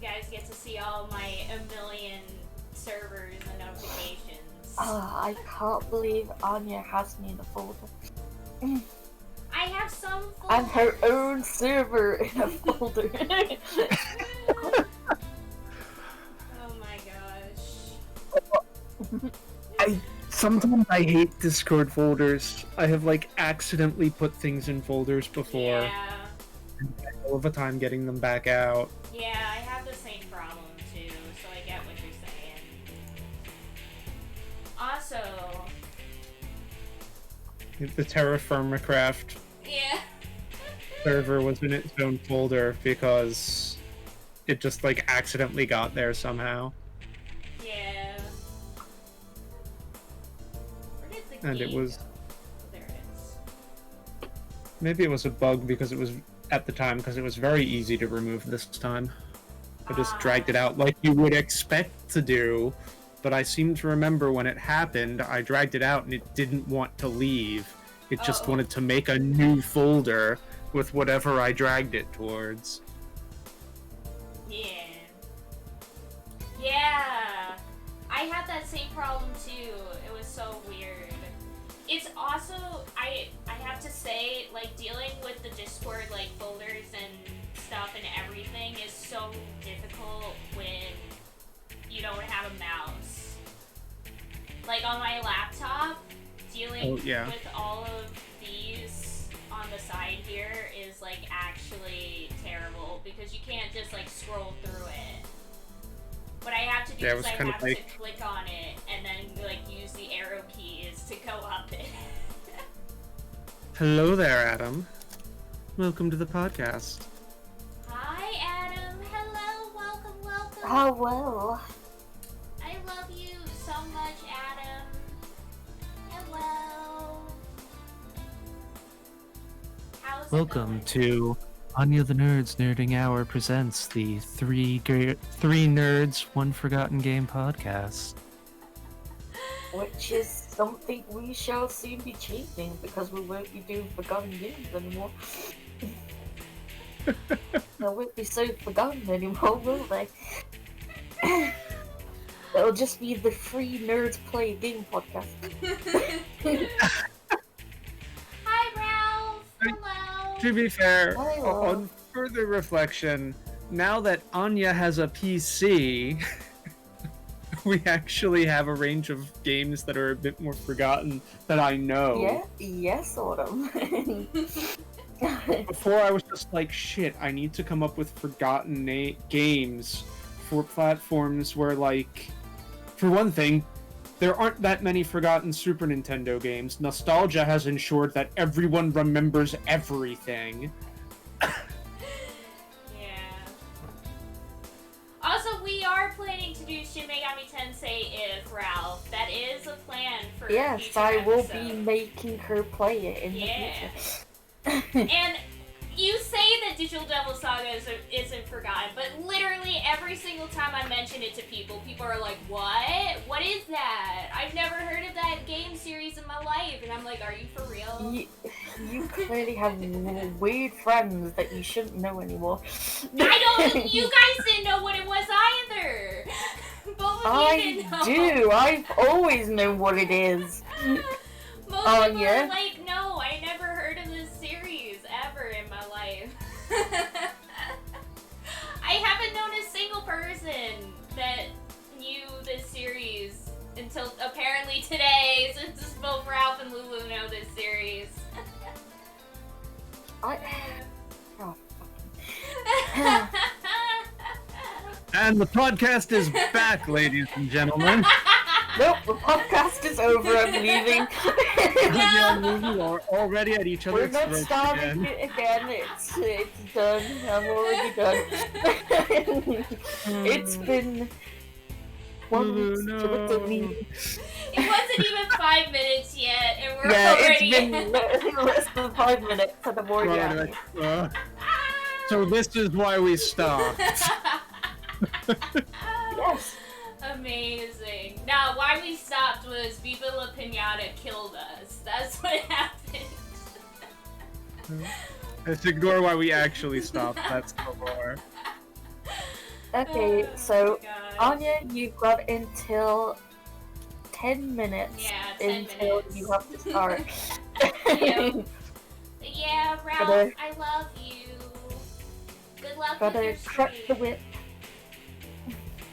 You guys get to see all my a million servers and notifications. I can't believe Anya has me in a folder. I have some folders. And her own server in a folder. Oh my gosh. Sometimes I hate Discord folders. I have accidentally put things in folders before. Yeah. And I have all the time getting them back out. Yeah, I have the same problem too, so I get what you're saying. Also, The Terraformacraft yeah. server was in its own folder because it just accidentally got there somehow. Yeah. Where did the And it key was go? Oh, there it is. maybe it was a bug because it was at the time because it was very easy to remove this time. I just dragged it out like you would expect to do, but I seem to remember when it happened, I dragged it out and it didn't want to leave. It just wanted to make a new folder with whatever I dragged it towards. Yeah. Yeah. I had that same problem too. It was so weird. It's also, I have to say, dealing with the Discord, folders and stuff and everything is so difficult when you don't have a mouse. On my laptop, dealing with all of these on the side here is, actually terrible because you can't just, scroll through it. What I have to do is I have to click on it and then, use the arrow keys to go up it. Hello there, Adam. Welcome to the podcast. Hi, Adam. Hello. Welcome. Oh, well. I love you so much, Adam. Hello. How's it Welcome going? to Anya the Nerds Nerding Hour presents the Three Nerds, One Forgotten Game podcast. Which is something we shall soon be changing because we won't be doing forgotten games anymore. They won't be so forgotten anymore, will they? It'll just be the Three Nerds Play a Game podcast. Hi, Ralph. Hello. To be fair, Hello. on further reflection, now that Anya has a PC, we actually have a range of games that are a bit more forgotten that I know. Yeah, yes, sort of. Before I was just like, shit, I need to come up with forgotten games for platforms where, for one thing, there aren't that many forgotten Super Nintendo games. Nostalgia has ensured that everyone remembers everything. Yeah. Also, we are planning to do Shin Megami Tensei if, Ralph. That is a plan for Yes, future I will episodes. be making her play it in the future. And you say that Digital Devil Saga isn't forgotten, but literally every single time I mention it to people, people are like, what? What is that? I've never heard of that game series in my life. And I'm like, are you for real? You clearly have weird friends that you shouldn't know anymore. I don't, you guys didn't know what it was either. Both of you didn't know. I do, I've always known what it is. Most people are like, no, I never heard of this series ever in my life. I haven't known a single person that knew this series until apparently today, since both Ralph and Lulu know this series. And the podcast is back, ladies and gentlemen. Nope, the podcast is over, I'm leaving. We are already at each other's We're not throats starting again. it again, it's done, I'm already done. It's been 1 week It wasn't even 5 minutes yet, and we're it's already... been less than 5 minutes and I'm already at it. So this is why we stopped. Yes. Amazing. Now, why we stopped was Viva La Pinata killed us. That's what happened. Let's ignore why we actually stopped. That's the lore. Okay, Oh so my gosh. Anya, you've got until 10 minutes Yeah, 10 until minutes. you have to start. Yep. Yeah, Ralph, Gotta- I love you. Good luck with Gotta your crack the stream. whip.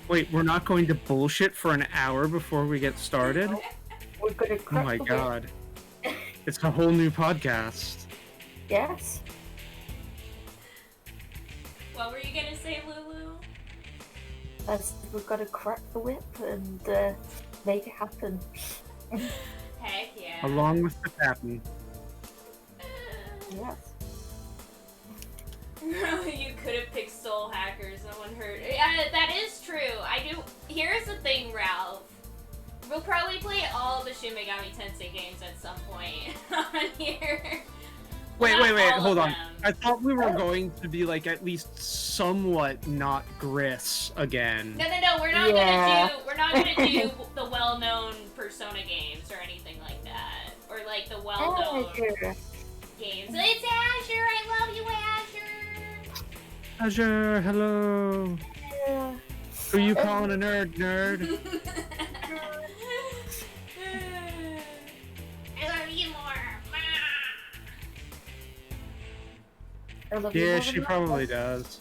Wait, we're not going to bullshit for an hour before we get started? We're gonna Oh crack my the whip. god. It's a whole new podcast. Yes. What were you gonna say, Lulu? We've gotta crack the whip and make it happen. Heck yeah. Along with the captain. Yes. You could have picked Soul Hackers, no one heard. That is true. Here's the thing, Ralph. We'll probably play all the Shin Megami Tensei games at some point on here. Wait, Not all hold of on. them. I thought we were going to be like at least somewhat not Gris again. No, we're not Yeah. gonna do the well-known Persona games or anything like that. Or like the well-known Azure. games. It's Azure! I love you, Azure! Azure, hello. Yeah. Who you calling a nerd? I love you more. I love you Yeah, more she than probably does.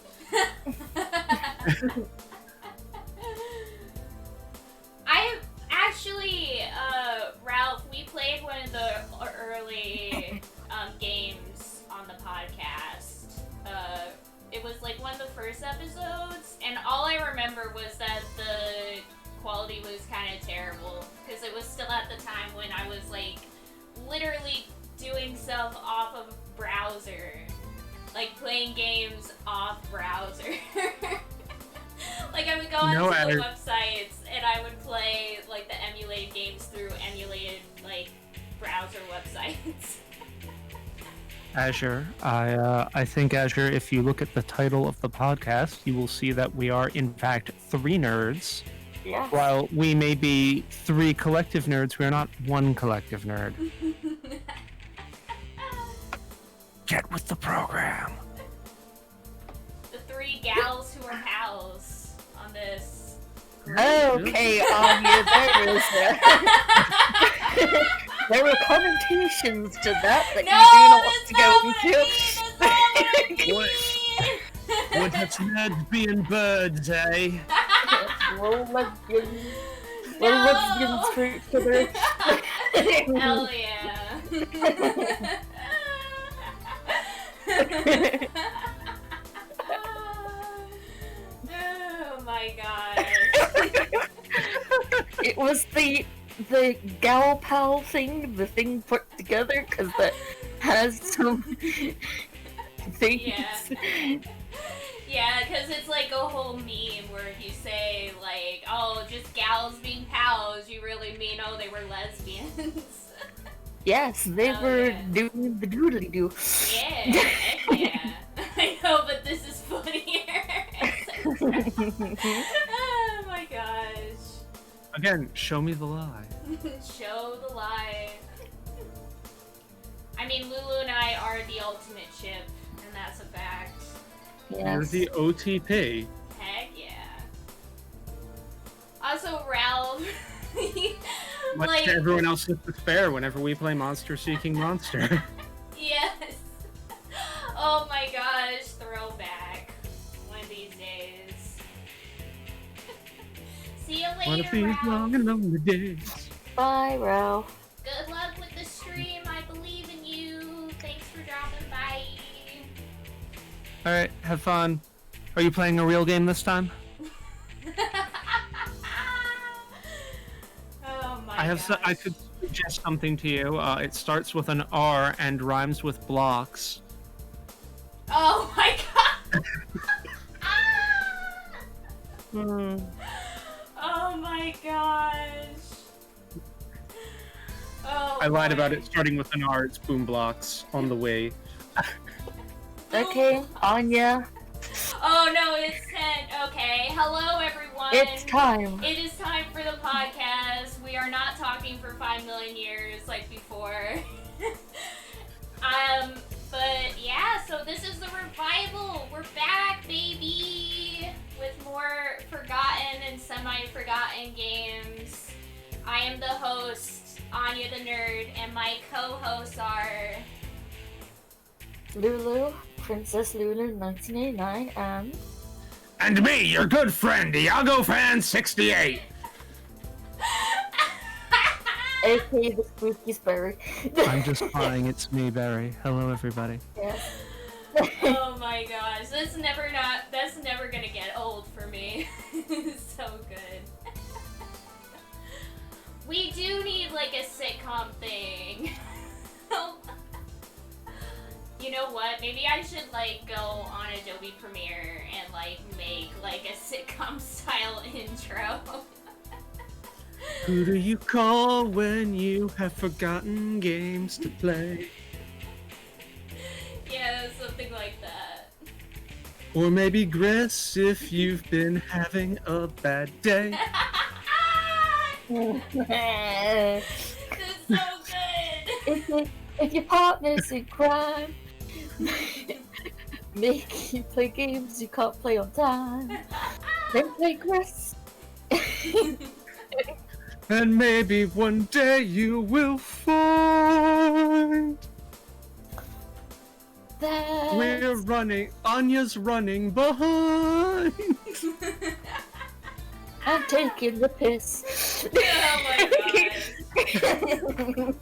I actually, Ralph, we played one of the early games on the podcast. It was like one of the first episodes, and all I remember was that the quality was kind of terrible, because it was still at the time when I was like literally doing stuff off of browser. Like playing games off browser. Like I would go onto the websites and I would play like the emulated games through emulated like browser websites. Azure, I think Azure, if you look at the title of the podcast, you will see that we are in fact 3 nerds. Yeah. While we may be 3 collective nerds, we are not one collective nerd. Get with the program. The 3 gals who are pals on this. Okay, Anya, there were connotations to that No, you do not that's want not to go what I into. mean! What that's nerds being birds, eh? Little lesbians. No! Little lesbians for each other. Hell yeah. Oh my gosh. It was the gal pal thing, the thing put together, because that has some things. Yeah. Yeah, because it's like a whole meme where if you say, like, oh, just gals being pals, you really mean, oh, they were lesbians. Yes, they Oh, were yeah. doing the doodly doo. Yeah, heck yeah. I know, but this is funnier. Oh my gosh. Again, show me the lie. Show the lie. I mean, Lulu and I are the ultimate ship, and that's a fact. You're Yes. the OTP. Heck yeah. Also, Ralph. Much like, to everyone else's despair whenever we play Monster Seeking Monster. yes. Oh my gosh, throwback. One of these days. See you One of later, these Ralph. long and lonely days. Bye, Ralph. Good luck with the stream. I believe in you. Thanks for dropping by. Alright, have fun. Are you playing a real game this time? Oh my I gosh. could suggest something to you. It starts with an R and rhymes with blocks. Oh my god. Hmm. Oh my gosh. Oh, I lied about boy. it starting with an R. It's Boom Blocks on the way. Okay, Anya, Oh no, it's 10. Okay. Hello, everyone. it's time. It is time for the podcast. We are not talking for 5 million years like before. But yeah, so this is the revival. We're back, baby, with more more forgotten and semi-forgotten games. I am the host, Anya the Nerd, and my co-hosts are... Lulu, Princess Lulu 1989, And me, your good friend, Iago Fan 68. aka the Spooky Sperry. I'm just fine. It's me, Barry. Hello, everybody. Yes. Oh my gosh, that's never gonna get old for me. So good. We do need like a sitcom thing. You know what? Maybe I should like go on Adobe Premiere and like make like a sitcom style intro. Who do you call when you have forgotten games to play? Yeah, something like that. Or maybe Gress if you've been having a bad day. That's so good. if your partner's in crime, make you play games you can't play on time, then play Chris. And maybe one day you will find That we're running, Anya's running behind. I'm taking the piss. Oh my god.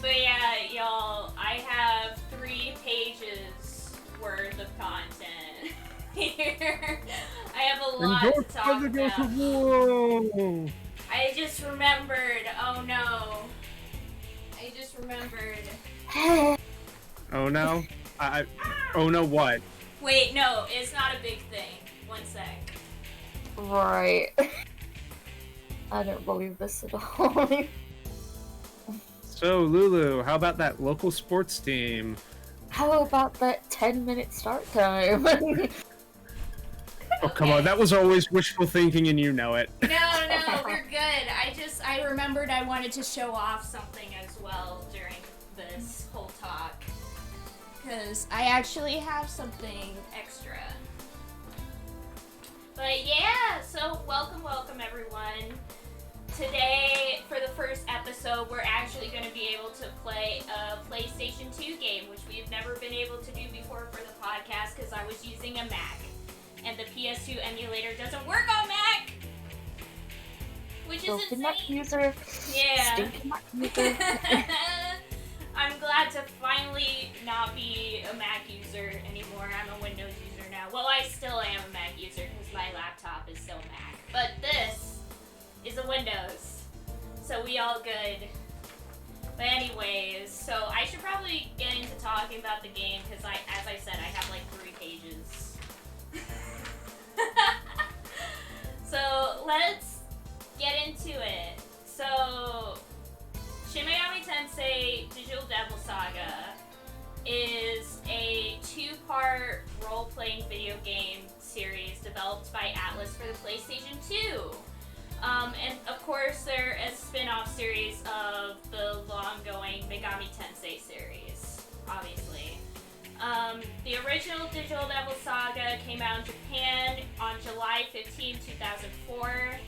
But yeah, y'all, I have 3 pages worth of content here. I have a lot to talk about. Whoa. I just remembered. Oh no. I just remembered. Oh no. Oh no, what? Wait, no, it's not a big thing. One sec. Right. I don't believe this at all. So Lulu, how about that local sports team? How about that 10-minute start time? Oh come on, that was always wishful thinking and you know it. No, we're good. I remembered I wanted to show off something as well during this whole talk. Because I actually have something extra. But yeah, so welcome everyone. Today, for the first episode, we're actually going to be able to play a PlayStation 2 game, which we've never been able to do before for the podcast because I was using a Mac. And the PS2 emulator doesn't work on Mac! Which is Broken insane. Mac user. Yeah. Stinking Mac user. I'm glad to finally not be a Mac user anymore. I'm a Windows user now. Well, I still am a Mac user because my laptop is still Mac. But this is a Windows. So we all good. But anyways, so I should probably get into talking about the game because as I said, I have like 3 pages. So let's get into it. So Shin Megami Tensei Digital Devil Saga is a 2-part role-playing video game series developed by Atlas for the PlayStation 2. And of course, they're a spin-off series of the long-going Megami Tensei series, obviously. The original Digital Devil Saga came out in Japan on July 15, 2004,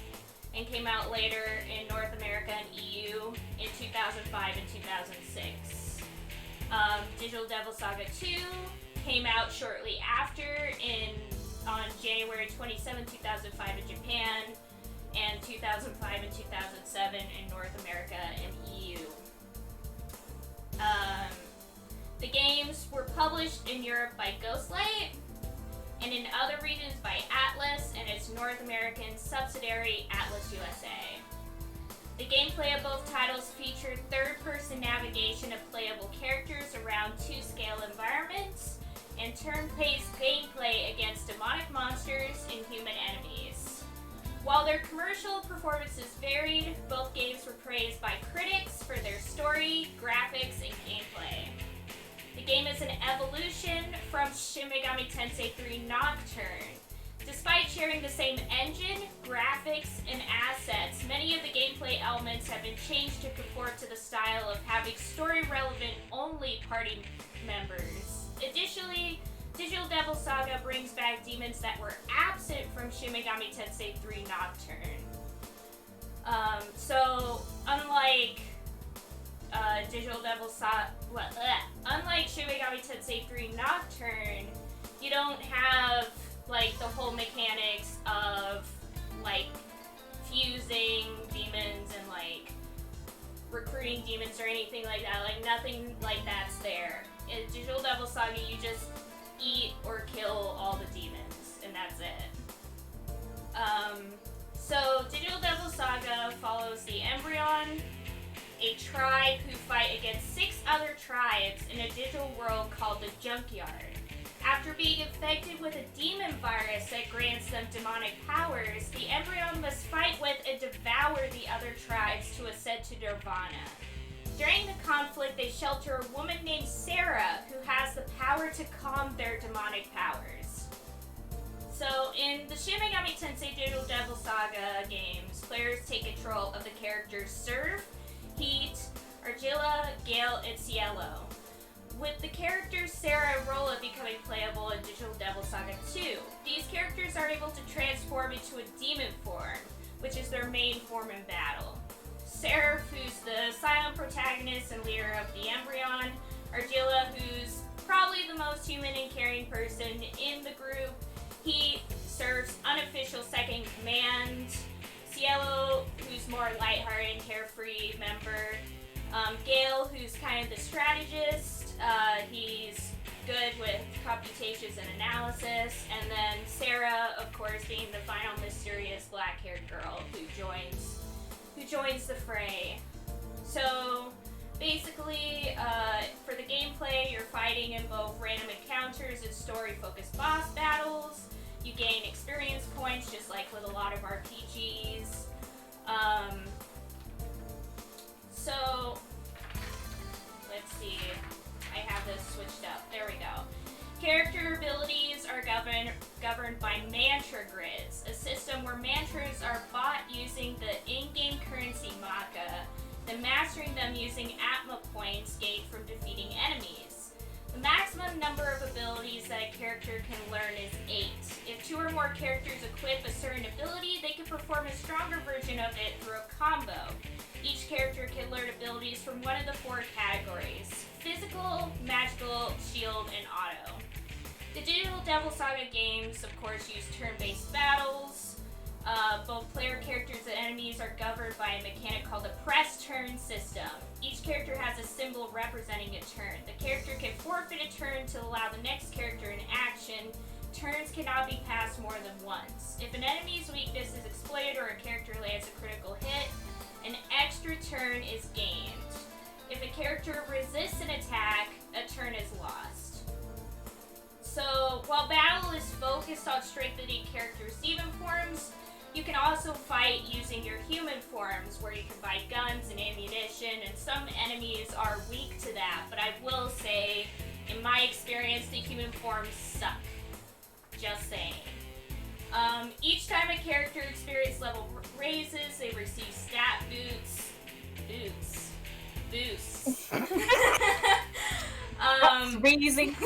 and came out later in North America and EU in 2005 and 2006. Digital Devil Saga 2 came out shortly after on January 27, 2005 in Japan, and 2005 and 2007 in North America and EU. The games were published in Europe by Ghostlight, and in other regions by Atlas and its North American subsidiary Atlas USA. The gameplay of both titles featured third-person navigation of playable characters around 2-scale environments, and turn-based gameplay against demonic monsters and human enemies. While their commercial performances varied, both games were praised by critics for their story, graphics, and gameplay. The game is an evolution from Shin Megami Tensei 3 Nocturne. Despite sharing the same engine, graphics, and assets, many of the gameplay elements have been changed to conform to the style of having story-relevant only party members. Additionally, Digital Devil Saga brings back demons that were absent from Shin Megami Tensei 3 Nocturne. So, unlike Digital Devil Saga, unlike Shin Megami Tensei 3 Nocturne, you don't have like the whole mechanics of like fusing demons and like recruiting demons or anything like that. Like nothing like that's there. In Digital Devil Saga, you just eat or kill all the demons, and that's it. So Digital Devil Saga follows the Embryon, a tribe who fight against 6 other tribes in a digital world called the Junkyard. After being infected with a demon virus that grants them demonic powers, the Embryon must fight with and devour the other tribes to ascend to Nirvana. During the conflict, they shelter a woman named Sarah, who has the power to calm their demonic powers. So, in the Shin Megami Tensei Digital Devil Saga games, players take control of the characters Surf, Heat, Argilla, Gale, and Cielo, with the characters Sarah and Rolla becoming playable in Digital Devil Saga 2. These characters are able to transform into a demon form, which is their main form in battle. Seraph, who's the silent protagonist and leader of the Embryon, Argilla, who's probably the most human and caring person in the group. He serves unofficial second command. Cielo, who's more lighthearted and carefree member. Gale, who's kind of the strategist. He's good with computations and analysis. And then Sarah, of course, being the final mysterious black-haired girl who joins the fray. So basically, for the gameplay, you're fighting in both random encounters and story-focused boss battles. You gain experience points, just like with a lot of RPGs. So, let's see. I have this switched up. There we go. Character abilities are governed by mantra grids, a system where mantras are bought using the in-game currency Maka, then mastering them using Atma points gained from defeating enemies. The maximum number of abilities that a character can learn is 8. If 2 or more characters equip a certain ability, they can perform a stronger version of it through a combo. Each character can learn abilities from one of the 4 categories: physical, magical, shield, and auto. The Digital Devil Saga games, of course, use turn-based battles. Both player characters and enemies are governed by a mechanic called the press turn system. Each character has a symbol representing a turn. The character can forfeit a turn to allow the next character in action. Turns cannot be passed more than once. If an enemy's weakness is exploited or a character lands a critical hit, an extra turn is gained. If a character resists an attack, a turn is lost. So, while battle is focused on strengthening characters' demon forms, you can also fight using your human forms, where you can buy guns and ammunition, and some enemies are weak to that, but I will say, in my experience, the human forms suck. Just saying. Each time a character experience level raises, they receive stat boosts. Raising.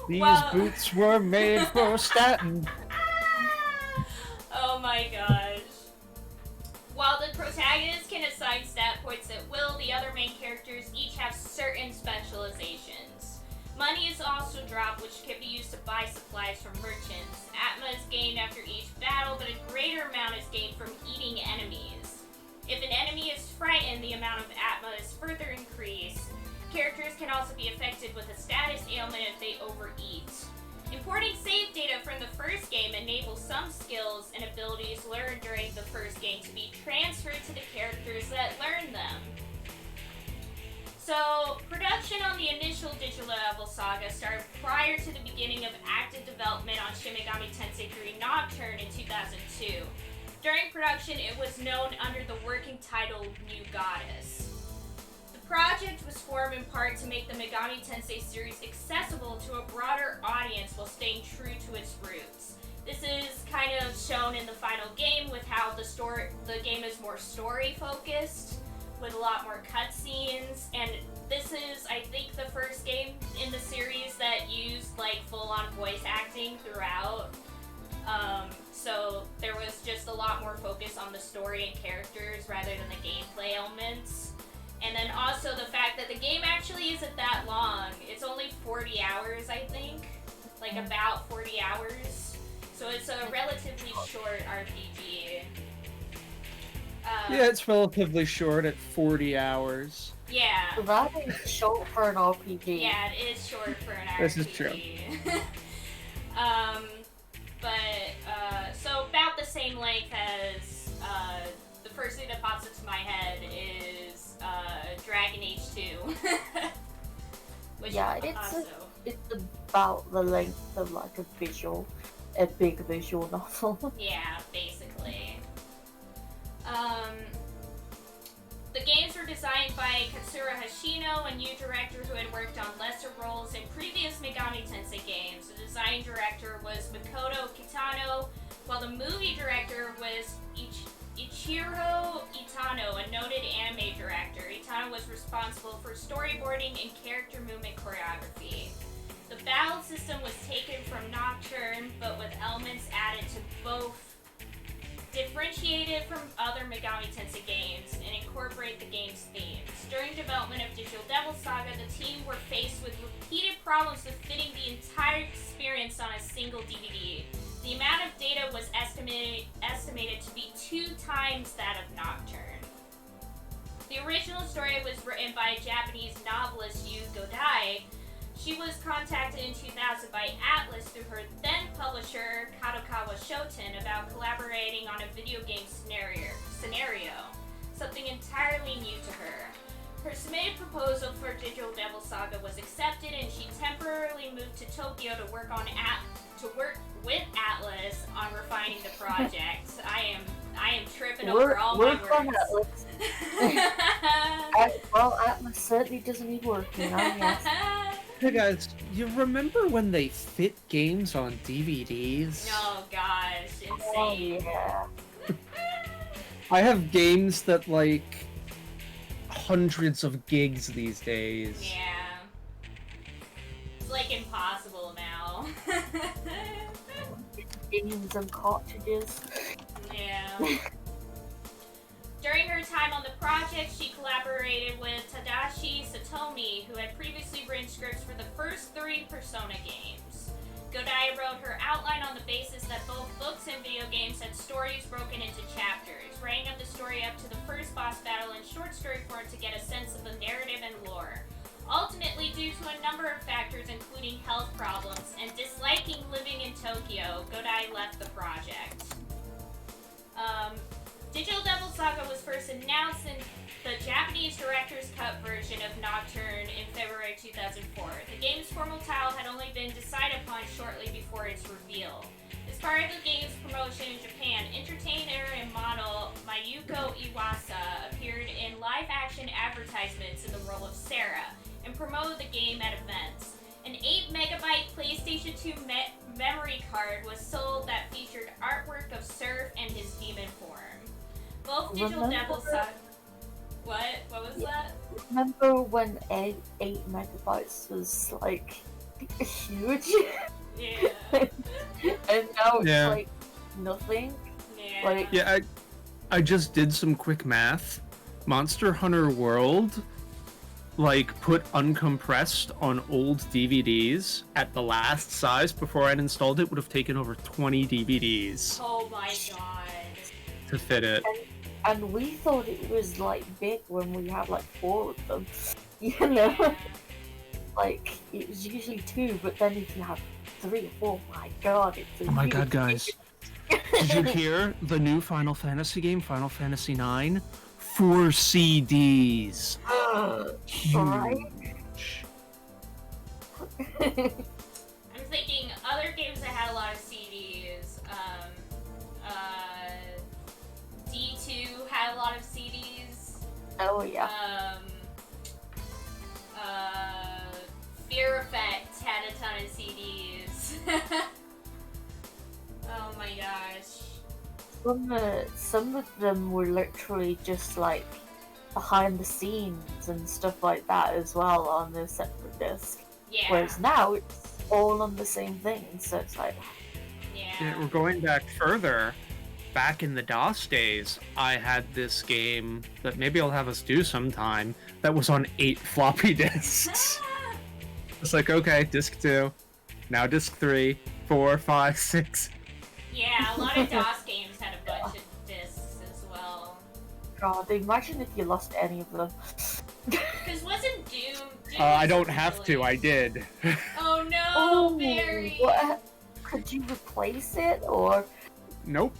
These boots were made for statin. Oh my gosh. While the protagonist can assign stat points at will, the other main characters each have certain specializations. Money is also dropped, which can be used to buy supplies from merchants. Atma is gained after each battle, but a greater amount is gained from eating enemies. If an enemy is frightened, the amount of Atma is further increased. Characters can also be affected with a status ailment if they overeat. Importing save data from the first game enables some skills and abilities learned during the first game to be transferred to the characters that learn them. So, production on the initial Digital Devil Saga started prior to the beginning of active development on Shin Megami Tensei 3 Nocturne in 2002. During production, it was known under the working title New Goddess. The project was formed in part to make the Megami Tensei series accessible to a broader audience while staying true to its roots. This is kind of shown in the final game with how the game is more story-focused, with a lot more cutscenes, and this is, I think, the first game in the series that used like full-on voice acting throughout. So there was just a lot more focus on the story and characters rather than the gameplay elements. And then also the fact that the game actually isn't that long. It's only 40 hours, I think. Like about 40 hours. So it's a relatively short RPG. Yeah, it's relatively short at 40 hours. Yeah. That is short for an RPG. Yeah, it is short for an RPG. This is true. So about the same length as, the first thing that pops into my head is, Dragon Age 2. Which Yeah, it's about the length of like a big visual novel. Yeah, basically. The games were designed by Katsura Hashino, a new director who had worked on lesser roles in previous Megami Tensei games. The design director was Makoto Kitano, while the movie director was Ichiro Itano, a noted anime director. Itano was responsible for storyboarding and character movement choreography. The battle system was taken from Nocturne, but with elements added to both, differentiated from other Megami Tensei games, and incorporate the game's themes. During development of Digital Devil Saga, the team were faced with repeated problems with fitting the entire experience on a single DVD. The amount of data was estimated to be 2 times that of Nocturne. The original story was written by Japanese novelist Yu Godai. She was contacted in 2000 by Atlus through her then publisher Kadokawa Shoten about collaborating on a video game scenario, something entirely new to her. Her submitted proposal for Digital Devil Saga was accepted, and she temporarily moved to Tokyo to work with Atlus on refining the project. I am tripping over all my words. Well, Atlas certainly doesn't need working. Yes. Hey guys, you remember when they fit games on DVDs? Oh gosh, insane. Oh, yeah. I have games that like hundreds of gigs these days. Yeah. It's like impossible now. Games and cartridges. Yeah. During her time on the project, she collaborated with Tadashi Satomi, who had previously written scripts for the first 3 Persona games. Godai wrote her outline on the basis that both books and video games had stories broken into chapters, writing up the story up to the first boss battle in short story form to get a sense of the narrative and lore. Ultimately, due to a number of factors including health problems and disliking living in Tokyo, Godai left the project. Digital Devil Saga was first announced in the Japanese Director's Cut version of Nocturne in February 2004. The game's formal title had only been decided upon shortly before its reveal. As part of the game's promotion in Japan, entertainer and model Mayuko Iwasa appeared in live-action advertisements in the role of Sarah and promoted the game at events. An 8-megabyte PlayStation 2 memory card was sold that featured artwork of Surf and his demon form. Both Digital Devil Saga... What? What was that? Remember when 8 megabytes was like huge? Yeah. And now it's Yeah. like nothing. Yeah. Like, Yeah, I just did some quick math. Monster Hunter World, like, put uncompressed on old DVDs at the last size before I'd installed it would have taken over 20 DVDs Oh my god. to fit it. and we thought it was like big when we had like 4 of them. You know? Yeah. Like, it was usually 2, but then if you have 3 or 4, my god, it's a Oh my huge- god, guys. Did you hear the new Final Fantasy game, Final Fantasy IX? 4 CDs. Alright. Huge. I'm thinking other games that had a lot of CDs. D2 had a lot of CDs. Oh yeah. Fear Effect had a ton of CDs. Oh my gosh. Some of them were literally just like behind the scenes and stuff like that as well on the separate disc. Yeah. Whereas now it's all on the same thing, so it's like, Yeah. We're going back further. Back in the DOS days, I had this game that maybe I'll have us do sometime that was on 8 floppy disks. It's like, okay, disc 2, now disc 3, 4, 5, 6. Yeah, a lot of DOS games had a bunch of discs as well. God, imagine if you lost any of them. Because wasn't Doom? I don't have to, I did. Oh no, Barry! What? Could you replace it, or? Nope.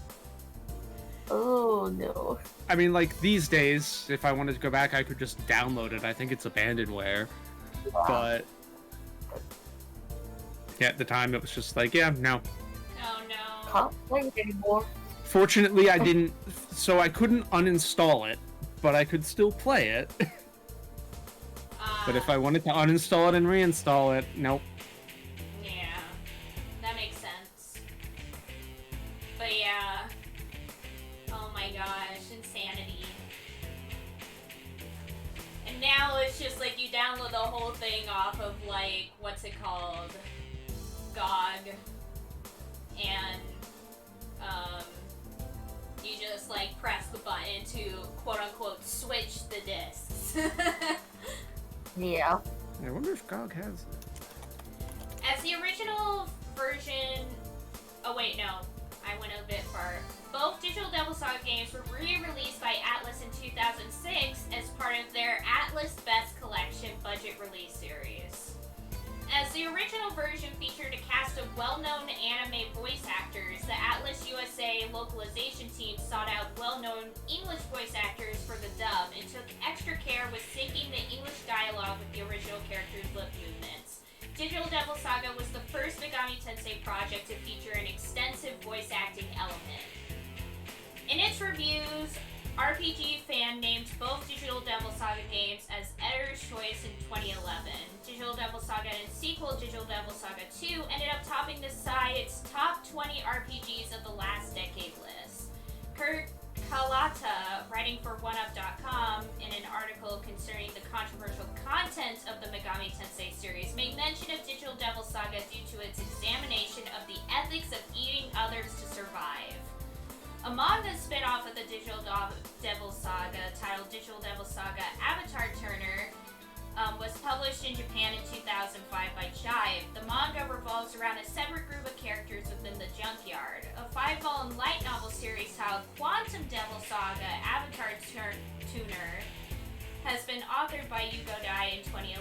Oh no. I mean, like, these days, if I wanted to go back, I could just download it. I think it's abandonware. But yeah, at the time, it was just like, yeah, no. Oh no. Can't play it anymore. Fortunately, I didn't, so I couldn't uninstall it, but I could still play it. But if I wanted to uninstall it and reinstall it, nope. Yeah, that makes sense. But yeah. Oh my gosh, insanity. And now it's just like you download the whole thing off of like, what's it called? GOG. And, you just like press the button to quote unquote switch the discs. Yeah. I wonder if GOG has it. As the original version... Oh wait, no. I went a bit far. Both Digital Devil Saga games were re-released by Atlus in 2006 as part of their Atlus Best Collection budget release series. As the original version featured a cast of well-known anime voice actors, the Atlus USA localization team sought out well-known English voice actors for the dub and took extra care with syncing the English dialogue with the original characters' lip movements. Digital Devil Saga was the first Megami Tensei project to feature an extensive voice acting element. In its reviews, RPG Fan named both Digital Devil Saga games as Editor's Choice in 2011. Digital Devil Saga and sequel Digital Devil Saga 2 ended up topping the site's top 20 RPGs of the last decade list. Kurt Kalata, writing for OneUp.com in an article concerning the controversial content of the Megami Tensei series, made mention of Digital Devil Saga due to its examination of the ethics of eating others to survive. A manga spin-off of the Digital Devil Saga, titled Digital Devil Saga Avatar Turner, was published in Japan in 2005 by Jive. The manga revolves around a separate group of characters within the Junkyard. A 5-volume light novel series titled Quantum Devil Saga Avatar Tuner has been authored by Yugo Dai in 2011.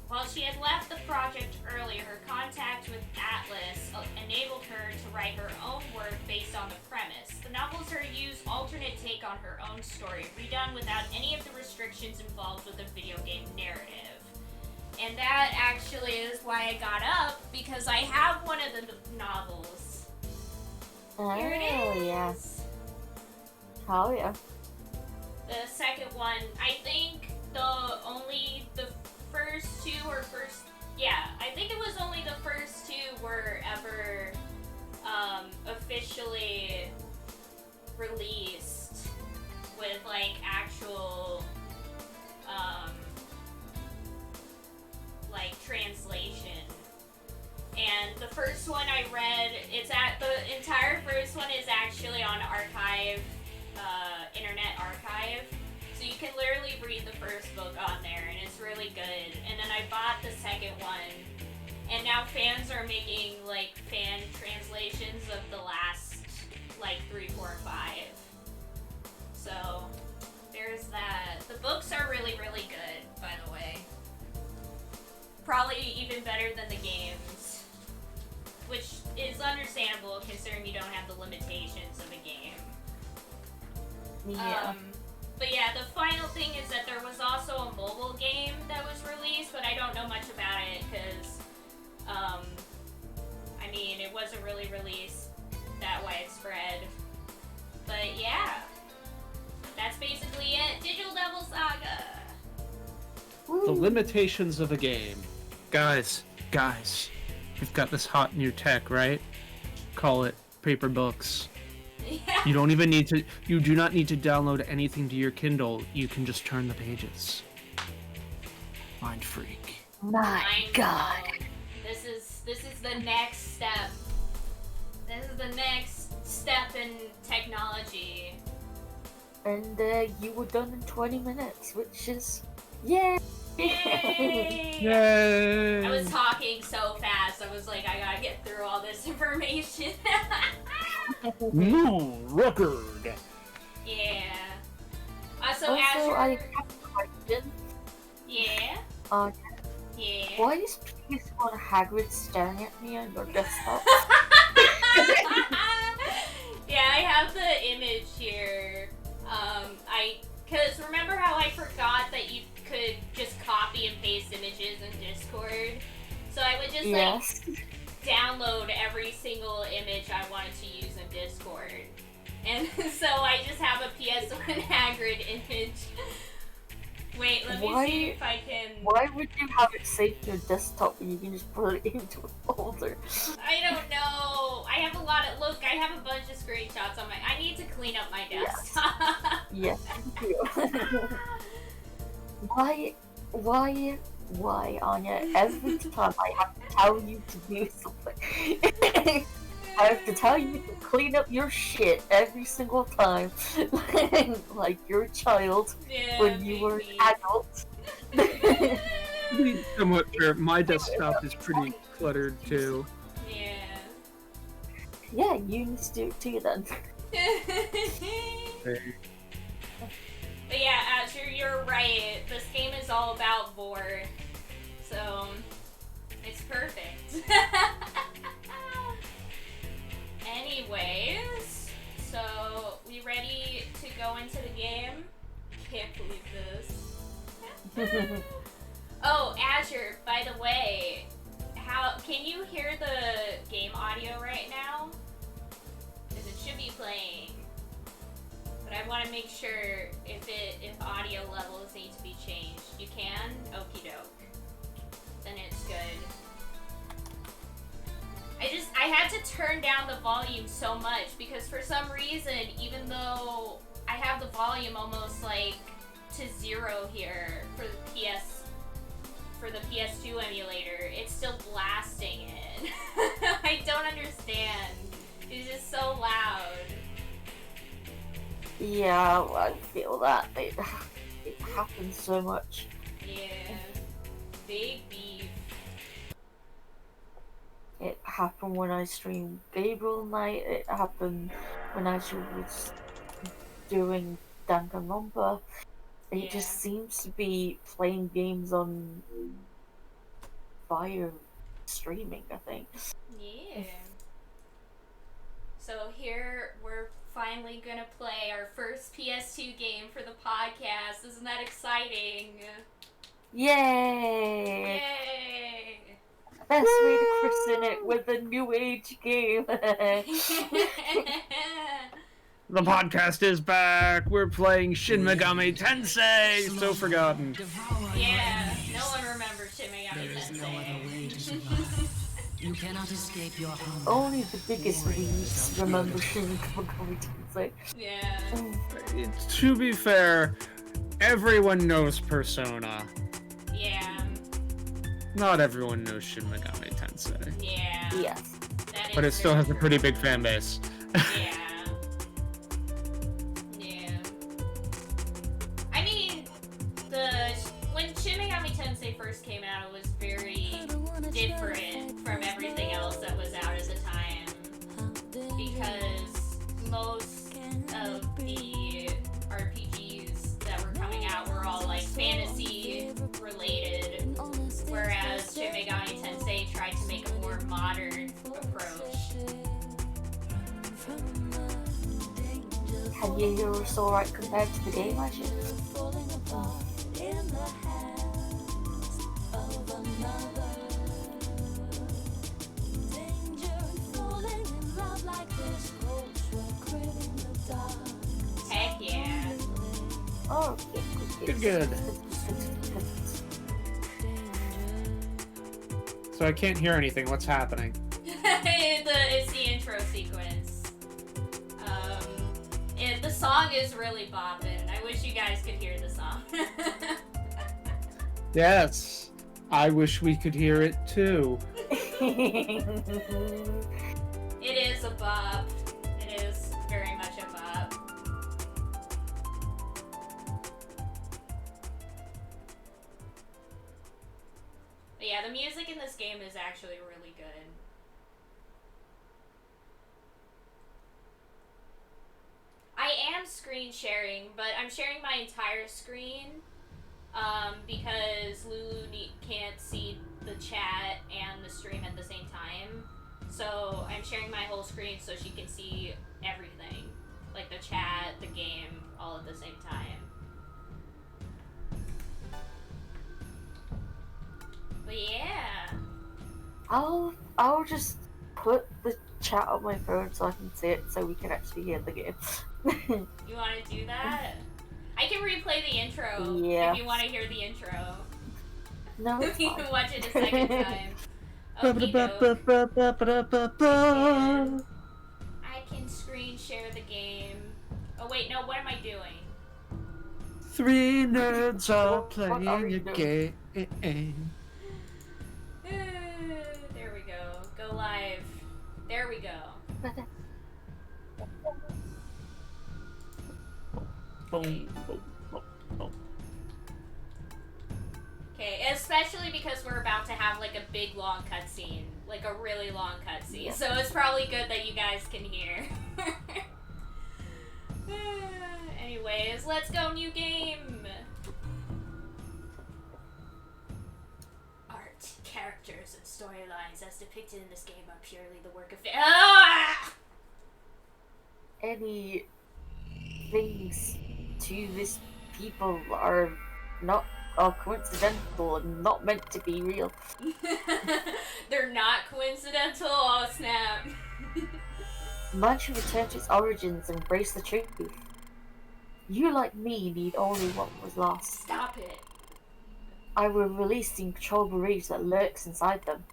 While she had left the project early, her contact with Atlus enabled her to write her own work based on the premise. The novels are used alternate take on her own story, redone without any of the restrictions involved with a video game narrative. And that actually is why I got up, because I have one of the novels. Here it is! Yeah. Oh yeah. The second one, I think the first two or first, yeah, I think it was only the first two were ever officially released with like actual like translation. And the first one I read, the entire first one is actually on archive. Internet Archive, so you can literally read the first book on there, and it's really good. And then I bought the second one, and now fans are making like fan translations of the last like 3, 4, 5. So there's that. The books are really, really good, by the way. Probably even better than the games, which is understandable considering you don't have the limitations of a game. Yeah. But yeah, the final thing is that there was also a mobile game that was released, but I don't know much about it because, I mean, it wasn't really released that widespread. But yeah, that's basically it. Digital Devil Saga! The limitations of a game. Guys, you've got this hot new tech, right? Call it paper books. Yeah. You don't even need to. You do not need to download anything to your Kindle. You can just turn the pages. Mind freak. My Mind God. blown. This is the next step. This is the next step in technology. And you were done in 20 minutes, which is yay! Yay! Yay! I was talking so fast. I was like, I gotta get through all this information. New record. Yeah. So Also, Azure. I have a question. Yeah. Yeah. Why is PS1 Hagrid staring at me on your desktop? Yeah, I have the image here. Cause remember how I forgot that you could just copy and paste images in Discord? So I would just Yes. download every single image I wanted to use in Discord. And so I just have a PS1 Hagrid image. Wait, let me see if I can... Why would you have it saved to your desktop when you can just put it into a folder? I don't know. I have a lot of... Look, I have a bunch of screenshots on my... I need to clean up my desktop. Yes, thank you. Why, Anya? Every time I have to tell you to do something. I have to tell you to clean up your shit every single time. Like you're a child Yeah, when you were an adult. To be somewhat fair, my desktop is pretty cluttered too. Yeah. Yeah, you need to do it too then. But yeah, Azure, you're right. This game is all about vor. So, it's perfect. Anyways, so we ready to go into the game? Can't believe this. Oh, Azure, by the way, how can you hear the game audio right now? Because it should be playing. But I want to make sure if audio levels need to be changed. You can? Okie doke. Then it's good. I had to turn down the volume so much because for some reason, even though I have the volume almost like to 0 here for the PS2 emulator, it's still blasting it. I don't understand. It's just so loud. Yeah, I feel that. It happens so much. Yeah. Big beef. It happened when I streamed Gabriel Night. It happened when I was doing Danganronpa. It just seems to be playing games on via streaming, I think. Yeah. So here we're finally gonna play our first PS2 game for the podcast. Isn't that exciting? Yay! Yay! Best way to christen it with a new age game. The podcast is back. We're playing Shin Megami Tensei. So forgotten. Yeah, no one remembers Shin Megami Tensei. You cannot escape your hunger. Only the biggest weeds remember Shin Megami Tensei. Yeah. To be fair, everyone knows Persona. Yeah. Not everyone knows Shin Megami Tensei. Yeah. Yes. That is But it still very has a pretty big fan base. Yeah. Yeah. I mean, when Shin Megami Tensei first came out, it was very different from everything else that was out at the time. Because most of the RPGs that were coming out were all like fantasy related, whereas Shin Megami Tensei tried to make a more modern approach. Can you hear us alright compared to the game, I should? Heck yeah. Oh, Good. So I can't hear anything. What's happening? It's the intro sequence. is really bopping. I wish you guys could hear the song. Yes. I wish we could hear it too. It is a bop. It is very much a bop. But yeah, the music in this game is actually really good. I am screen sharing, but I'm sharing my entire screen because Lulu can't see the chat and the stream at the same time. So I'm sharing my whole screen so she can see everything. Like the chat, the game, all at the same time. But yeah. I'll just put the chat on my phone so I can see it so we can actually hear the game. You want to do that? I can replay the intro Yeah. if you want to hear the intro. No, it's You fine. can watch it a second time. I can screen share the game. Oh wait, no, what am I doing? 3 nerds are What are playing you a doing? game. There we go. Go live. There we go. Boom, boom, boom, boom. Okay, especially because we're about to have like a big long cutscene. Like a really long cutscene. Yeah. So it's probably good that you guys can hear. Anyways, let's go new game! Art, characters, and storylines as depicted in this game are purely the work of Any things to this people are coincidental and not meant to be real. They're not coincidental? Oh snap. Man should return to its origins and embrace the truth. You, like me, need only what was lost. Stop it. I will release the uncontrollable rage that lurks inside them.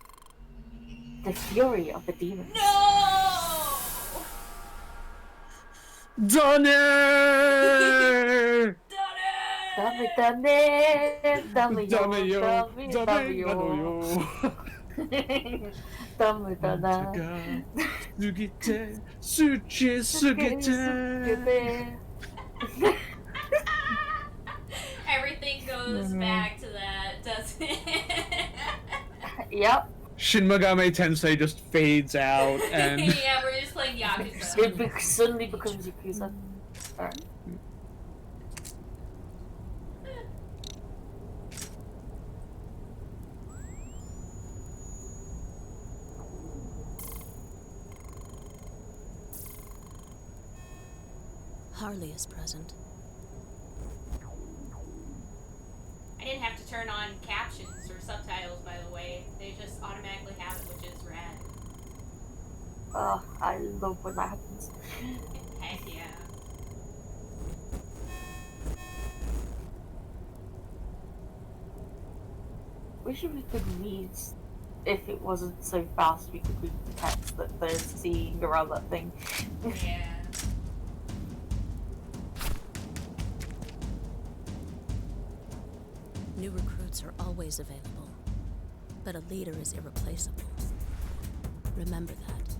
The fury of the demons. No! Done it! Dame, dame, dame yo, Dame yo, dame yo. Dame, dame. Sugite, suchi, sugite. Everything goes back to that, doesn't it? Yep. Shin Megami Tensei just fades out and Yeah, we're just playing Yakuza. It suddenly becomes Yakuza. Alright. Harley is present. I didn't have to turn on captions or subtitles, by the way. They just automatically have it, which is rad. I love when that happens. Heck yeah. Wish we could read, if it wasn't so fast, we could read the text that they're seeing around that thing. Yeah. New recruits are always available, but a leader is irreplaceable. Remember that.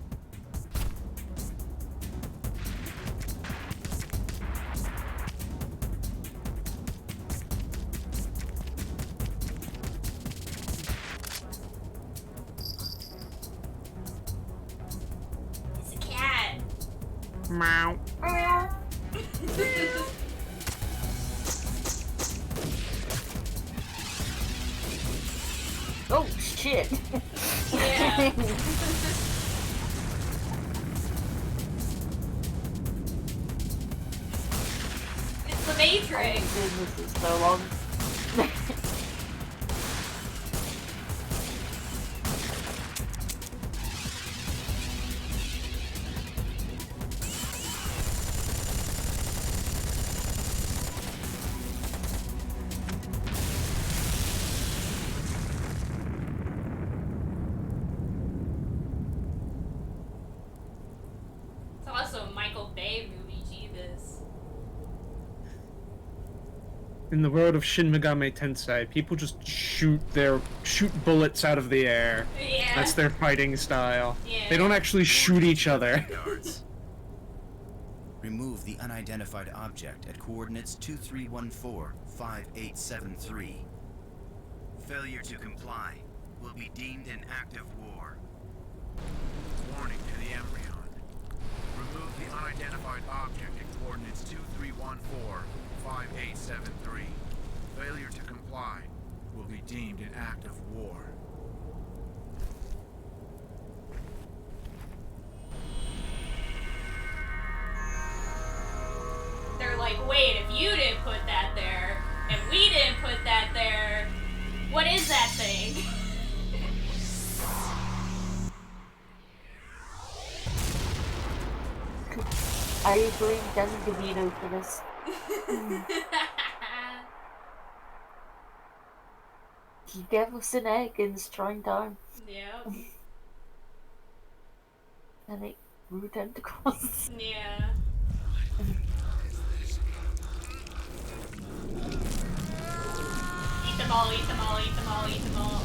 It's a cat. Meow. Oh shit! Yeah. It's the I've Matrix. been doing this for so long. It's also a Michael Bay movie, Jeebus. In the world of Shin Megami Tensei, people just shoot bullets out of the air. Yeah. That's their fighting style. Yeah. They don't actually shoot each other. Remove the unidentified object at coordinates 2314-5873. Failure to comply will be deemed an act of war. Warning to the Embryon. Remove the unidentified object at coordinates 2314-5873. Failure to comply will be deemed an act of war. They're like, wait, if you didn't put that there, and we didn't put that there, what is that thing? I blame Dan Gavino for this. He gave us an egg in his trying time, Yep. and it grew tentacles. Yeah. Eat them all, eat them all, eat them all, eat them all.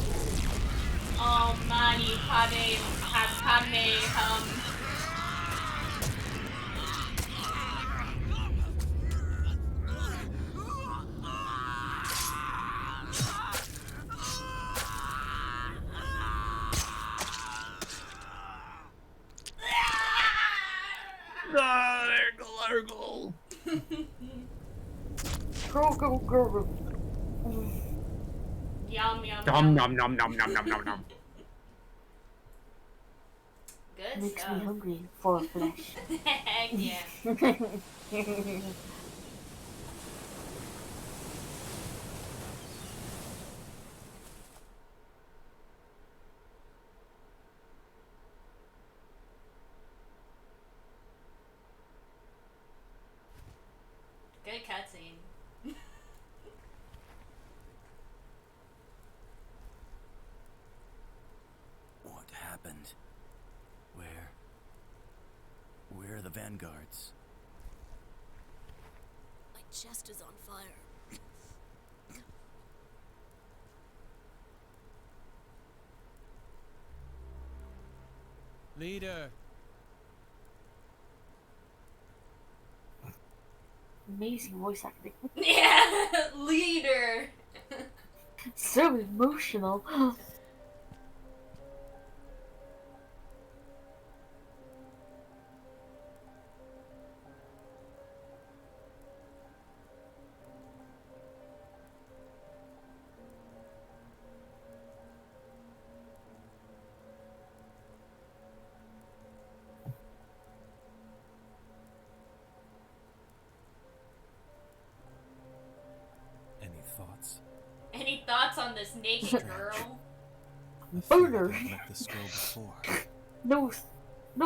Oh, mani, padme, Argle. Go. Yum, yum, Nom yum. nom nom nom nom nom nom nom. Good Makes stuff. me hungry for flesh. Heck yeah. Good cutscene. What happened? Where are the vanguards? My chest is on fire. Leader. Amazing voice acting. Yeah, leader. So emotional. Any thoughts? Any thoughts on this naked girl? Boner. I've met this girl before. No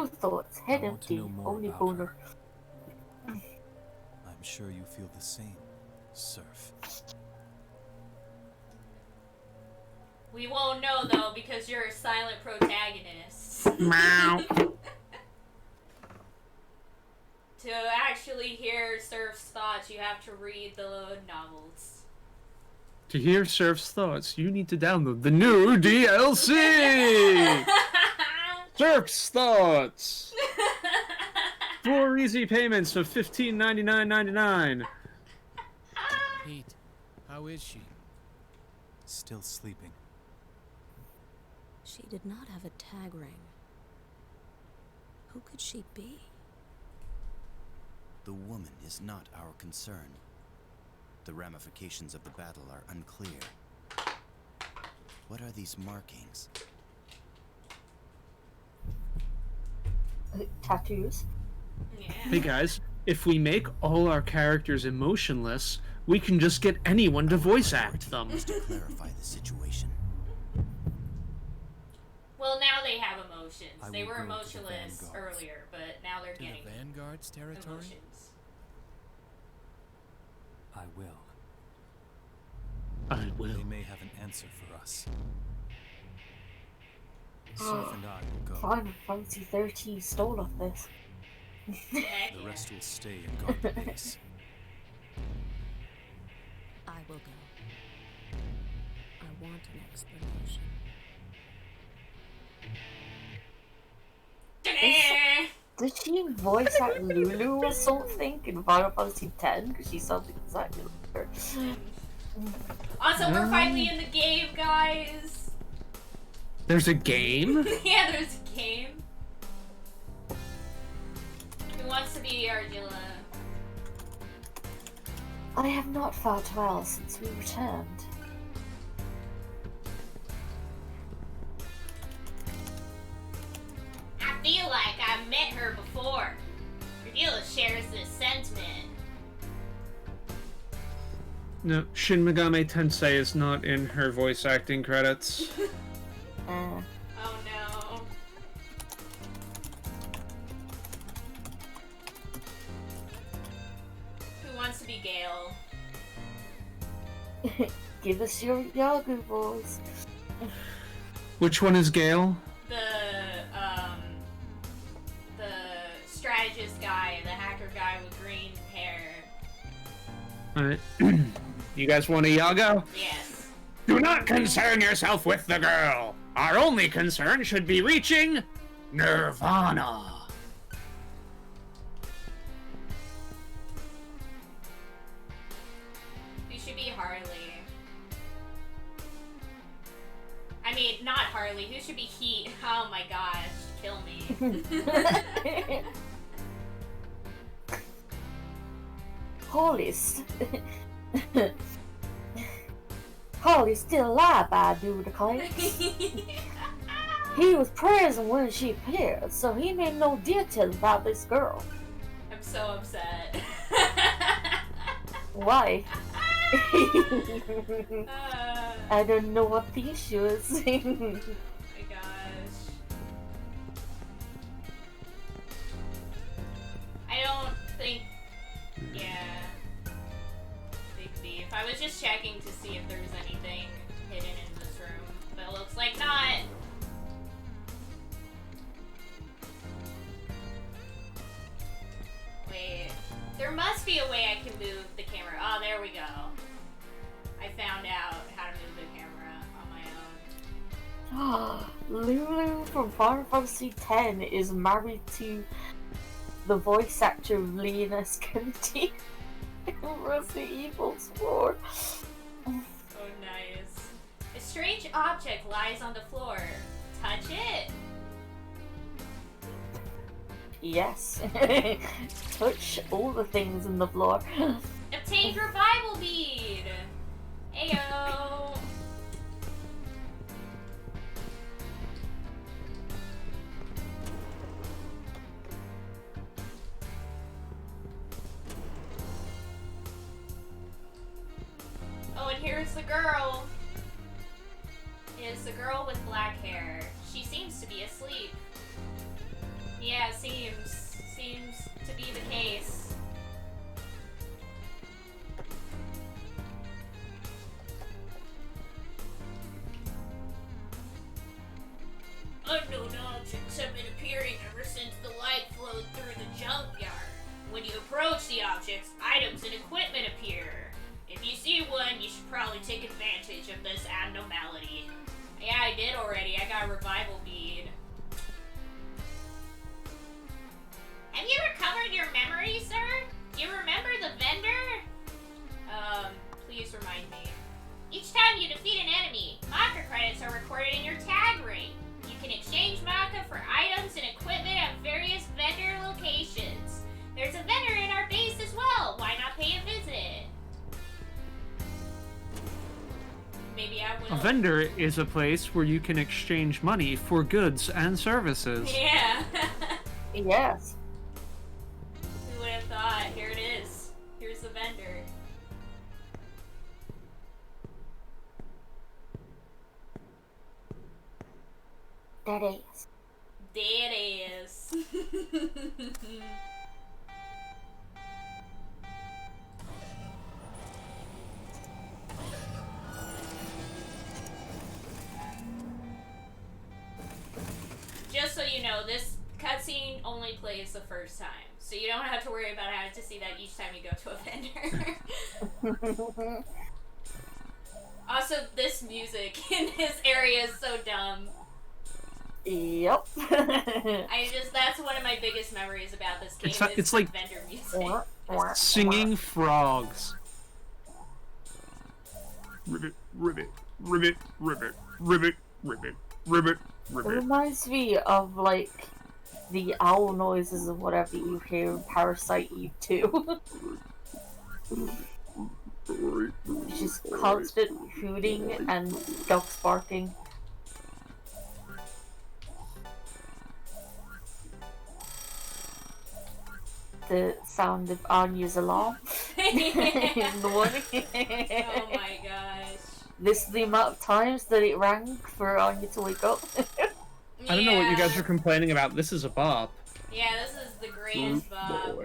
thoughts. Head I want to empty. know more Only about boner. I'm sure you feel the same, Surf. We won't know though because you're a silent protagonist. Meow. To actually hear Surf's thoughts, you have to read the novels. To hear Surf's thoughts, you need to download the new DLC! Surf's Thoughts! 4 easy payments of $15.99.99. Pete, how is she? Still sleeping. She did not have a tag ring. Who could she be? The woman is not our concern. The ramifications of the battle are unclear. What are these markings? Tattoos. Yeah. Hey guys, if we make all our characters emotionless, we can just get anyone to voice act them. Just to clarify the situation. Well, now they have emotions. I They will were go to the emotionless vanguards. earlier, but now they're To the getting Vanguard's territory? emotions. I will. I will. They may have an answer for us. Surf and I will go. Final Fantasy 13 stole off this. Heck The yeah. rest will stay and guard the base. I will go. I want an explanation. Did she voice act Lulu or something in Final Fantasy X? Because she sounds exactly like her. Also, we're finally in the game, guys. There's a game? Yeah, there's a game. Who wants to be Argilla? I have not felt well since we returned. I feel like I've met her before. Argilla shares this sentiment. No, Shin Megami Tensei is not in her voice acting credits. Oh no. Who wants to be Gale? Give us your Yagu voice. Which one is Gale? The strategist guy, the hacker guy with green hair. Alright. You guys want a Yago? Yes. Do not concern yourself with the girl. Our only concern should be reaching Nirvana. Who should be Harley? I mean, not Harley. Who should be Heat? Oh my gosh, kill me. Holly's still alive, I do declare. He was present when she appeared, so he made no details about this girl. I'm so upset. Why? I don't know what the issue is. Oh my gosh. I don't think. Yeah. Big beef. I was just checking to see if there was anything hidden in this room, but it looks like not. Wait. There must be a way I can move the camera. Oh, there we go. I found out how to move the camera on my own. Lulu from Final Fantasy X is married to the voice actor of Leoness Kennedy in Resident Evil 4. Oh, nice. A strange object lies on the floor. Touch it. Yes. Touch all the things in the floor. Obtain revival bead. Ayo. Oh, and here's the girl. It's the girl with black hair. She seems to be asleep. Yeah, seems to be the case. Unknown objects have been appearing ever since the light flowed through the junkyard. When you approach the objects, items and equipment appear. If you see one, you should probably take advantage of this abnormality. Yeah, I did already. I got a revival bead. Have you recovered your memory, sir? Do you remember the vendor? Please remind me. Each time you defeat an enemy, Maka credits are recorded in your tag ring. You can exchange Maka for items and equipment at various vendor locations. There's a vendor in our base as well. Why not pay a visit? Maybe I will. A vendor is a place where you can exchange money for goods and services. Yeah. Yes. Who would have thought? Here it is. Here's the vendor. That is. There it is. Just so you know, this cutscene only plays the first time, so you don't have to worry about having to see that each time you go to a vendor. Also, this music in this area is so dumb. Yep. That's one of my biggest memories about this game. It's the like vendor music. singing frogs. Ribbit, ribbit, ribbit, ribbit, ribbit, ribbit, ribbit, It ribbit. reminds me of like the owl noises of whatever you hear in Parasite Eve 2. It's just constant hooting and dogs barking. The sound of Anya's alarm in the morning. Oh my gosh. This is the amount of times that it rang for Anya to wake up. I don't know what you guys are complaining about. This is a bop. Yeah, this is the greatest Bob.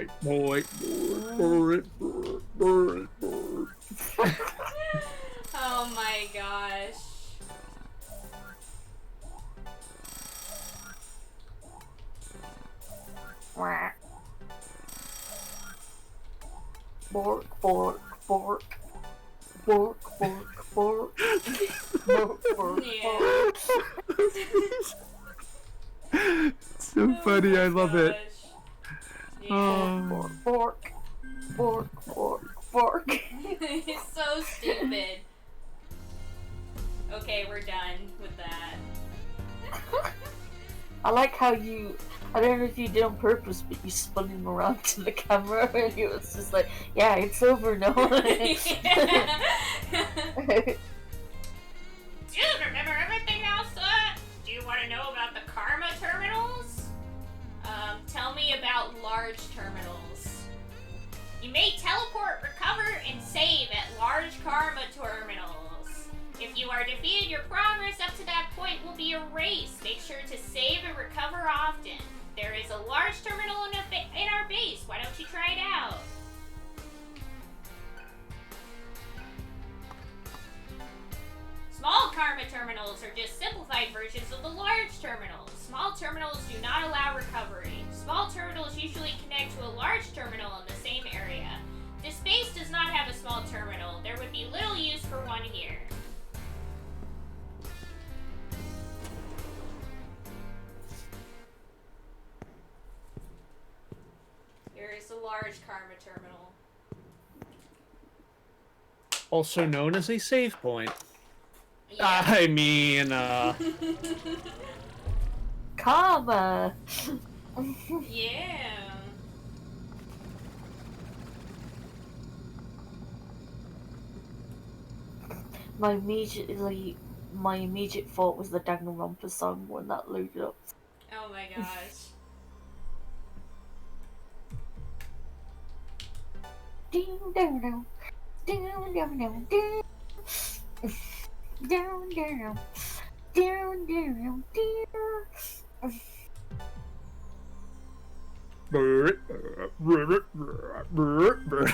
Oh my gosh. Bork, bork, bork. Bork, bork, bork. Bork, bork, bork. So funny, I love it. Yeah. Bork, bork. Bork, bork, bork. It's so stupid. Okay, we're done with that. I like how you, I don't know if you did on purpose, but you spun him around to the camera and he was just like, yeah, it's over now. Do you remember everything else? Do you want to know about the Karma terminals? Tell me about large terminals. You may teleport, recover, and save at large Karma terminals. If you are defeated, your progress up to that point will be erased. Make sure to save and recover often. There is a large terminal in our base. Why don't you try it out? Small Karma terminals are just simplified versions of the large terminals. Small terminals do not allow recovery. Small terminals usually connect to a large terminal in the same area. This base does not have a small terminal. There would be little use for one here. Here is a large Karma terminal. Also known as a save point. Yeah. I mean, Karma! Yeah. My immediate thought was the Danganronpa song when that loaded up. Oh my gosh. Ding down down. Ding down down ding. Down down. Down down ding. Bork, bork, bork, bork, bork.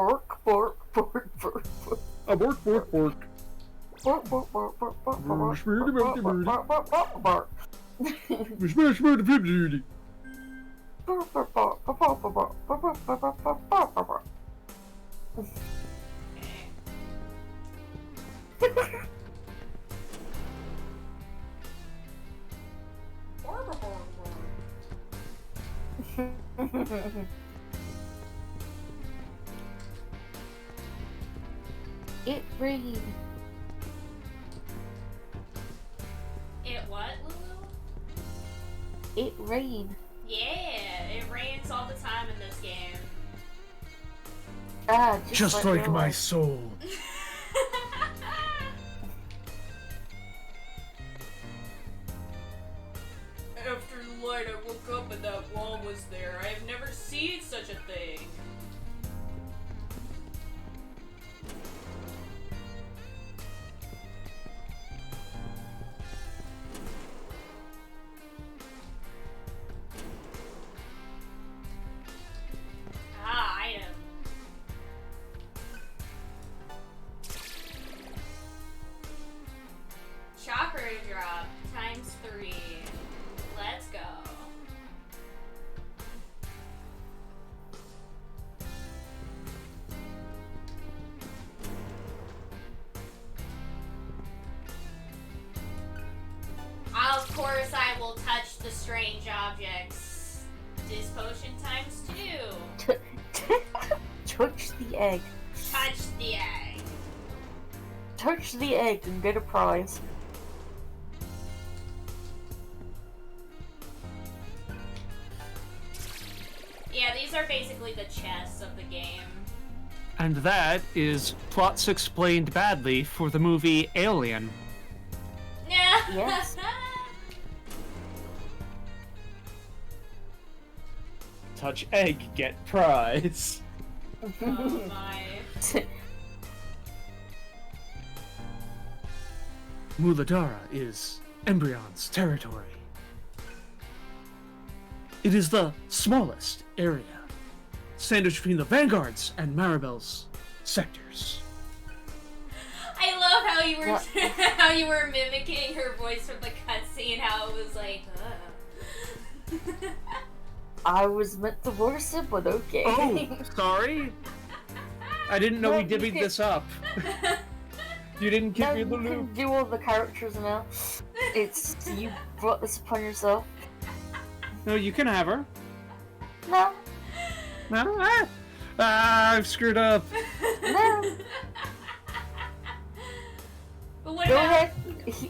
Bork, bork, bork. Bork, bork, bork, bork, bork, bork, bork, bork, bork, bork, bork, bork. Smash, smash, the beauty. Bork, bork, bork, bork, bork, bork, bork, bork, bork, bork, bork, bork, bork. It rained. It what, Lulu? It rained. Yeah, it rains all the time in this game. Ah, Just like like your my life. soul. After the light, I woke up and that wall was there. I have never seen such a thing. Ah, item. Chakra drop ×3. Let's go. course I will touch the strange objects. Dispotion times 2. Touch the egg. Touch the egg. Touch the egg and get a prize. Yeah, these are basically the chests of the game. And that is plots explained badly for the movie Alien. Yeah. Yes. Touch egg, get prize. Oh my. Muladhara is Embryon's territory. It is the smallest area, sandwiched between the Vanguards and Maribel's sectors. I love how you were how you were mimicking her voice from the cutscene. How it was like. I was meant to voice it, but okay. Oh, sorry. I didn't know No, we you divvied can- this up. You didn't give Now me you the can loop. do all the characters now. It's you brought this upon yourself. No, you can have her. No, No, I've screwed up. no. But what Go about ahead.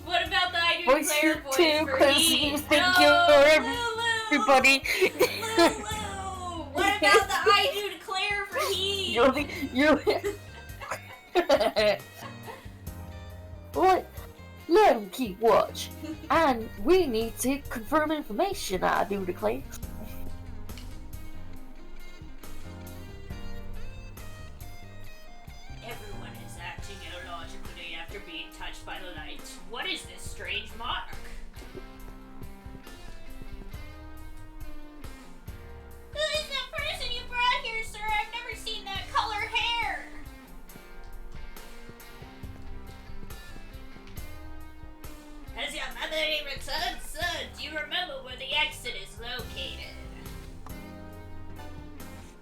what about the I do Voice player you voice too, for 'cause Heat? you think No, you're Lulu! everybody. Lulu! What about the I do declare for Heat? You're the you. What? Let him keep watch. And we need to confirm information, I do declare. Everyone is acting illogically after being touched by the light. What is this strange mark? Who is that person you brought here, sir? I've never seen that color hair. Has your mother returned, son? Do you remember where the exit is located?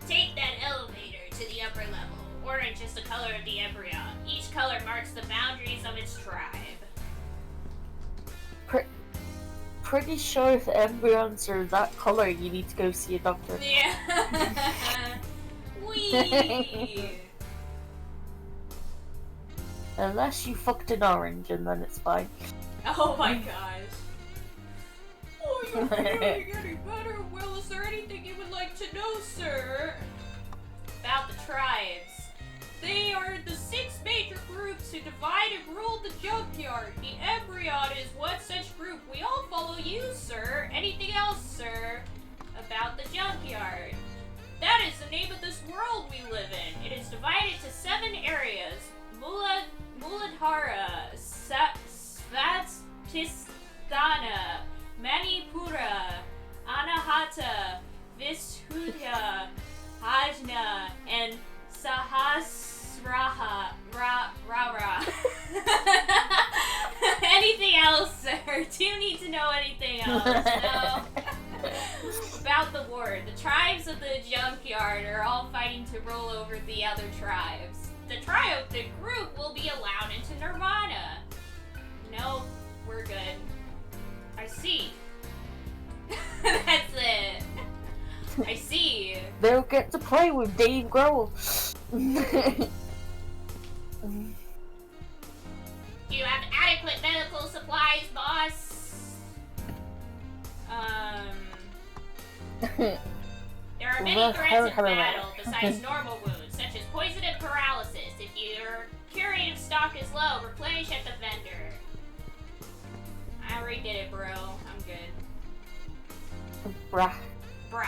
Take that elevator to the upper level. Orange is the color of the embryon. Each color marks the boundaries of its tribe. Pretty sure if embryons are that color, you need to go see a doctor. Yeah. Wee. Unless you fucked an orange, and then it's fine. Oh my gosh. Oh, you're feeling any better? Well, is there anything you would like to know, sir? About the tribes. They are the 6 major groups who divide and rule the junkyard. The embryon is one such group. We all follow you, sir. Anything else, sir? About the junkyard. That is the name of this world we live in. It is divided to 7 areas. Muladhara, Svastistana, Manipura, Anahata, Vishuddha, Hajna, and Sahasraha. Rara. Anything else, sir? Do you need to know anything else? No. About the war. The tribes of the junkyard are all fighting to rule over the other tribes. The triumphant group will be allowed into Nirvana. No, we're good. I see. That's it. I see. They'll get to play with Dave Grohl. Do you have adequate medical supplies, boss? There are many threats in battle besides normal wounds, such as poison and paralysis. If your curative stock is low, replenish at the vendor. I already did it, bro. I'm good. Bruh. Bruh.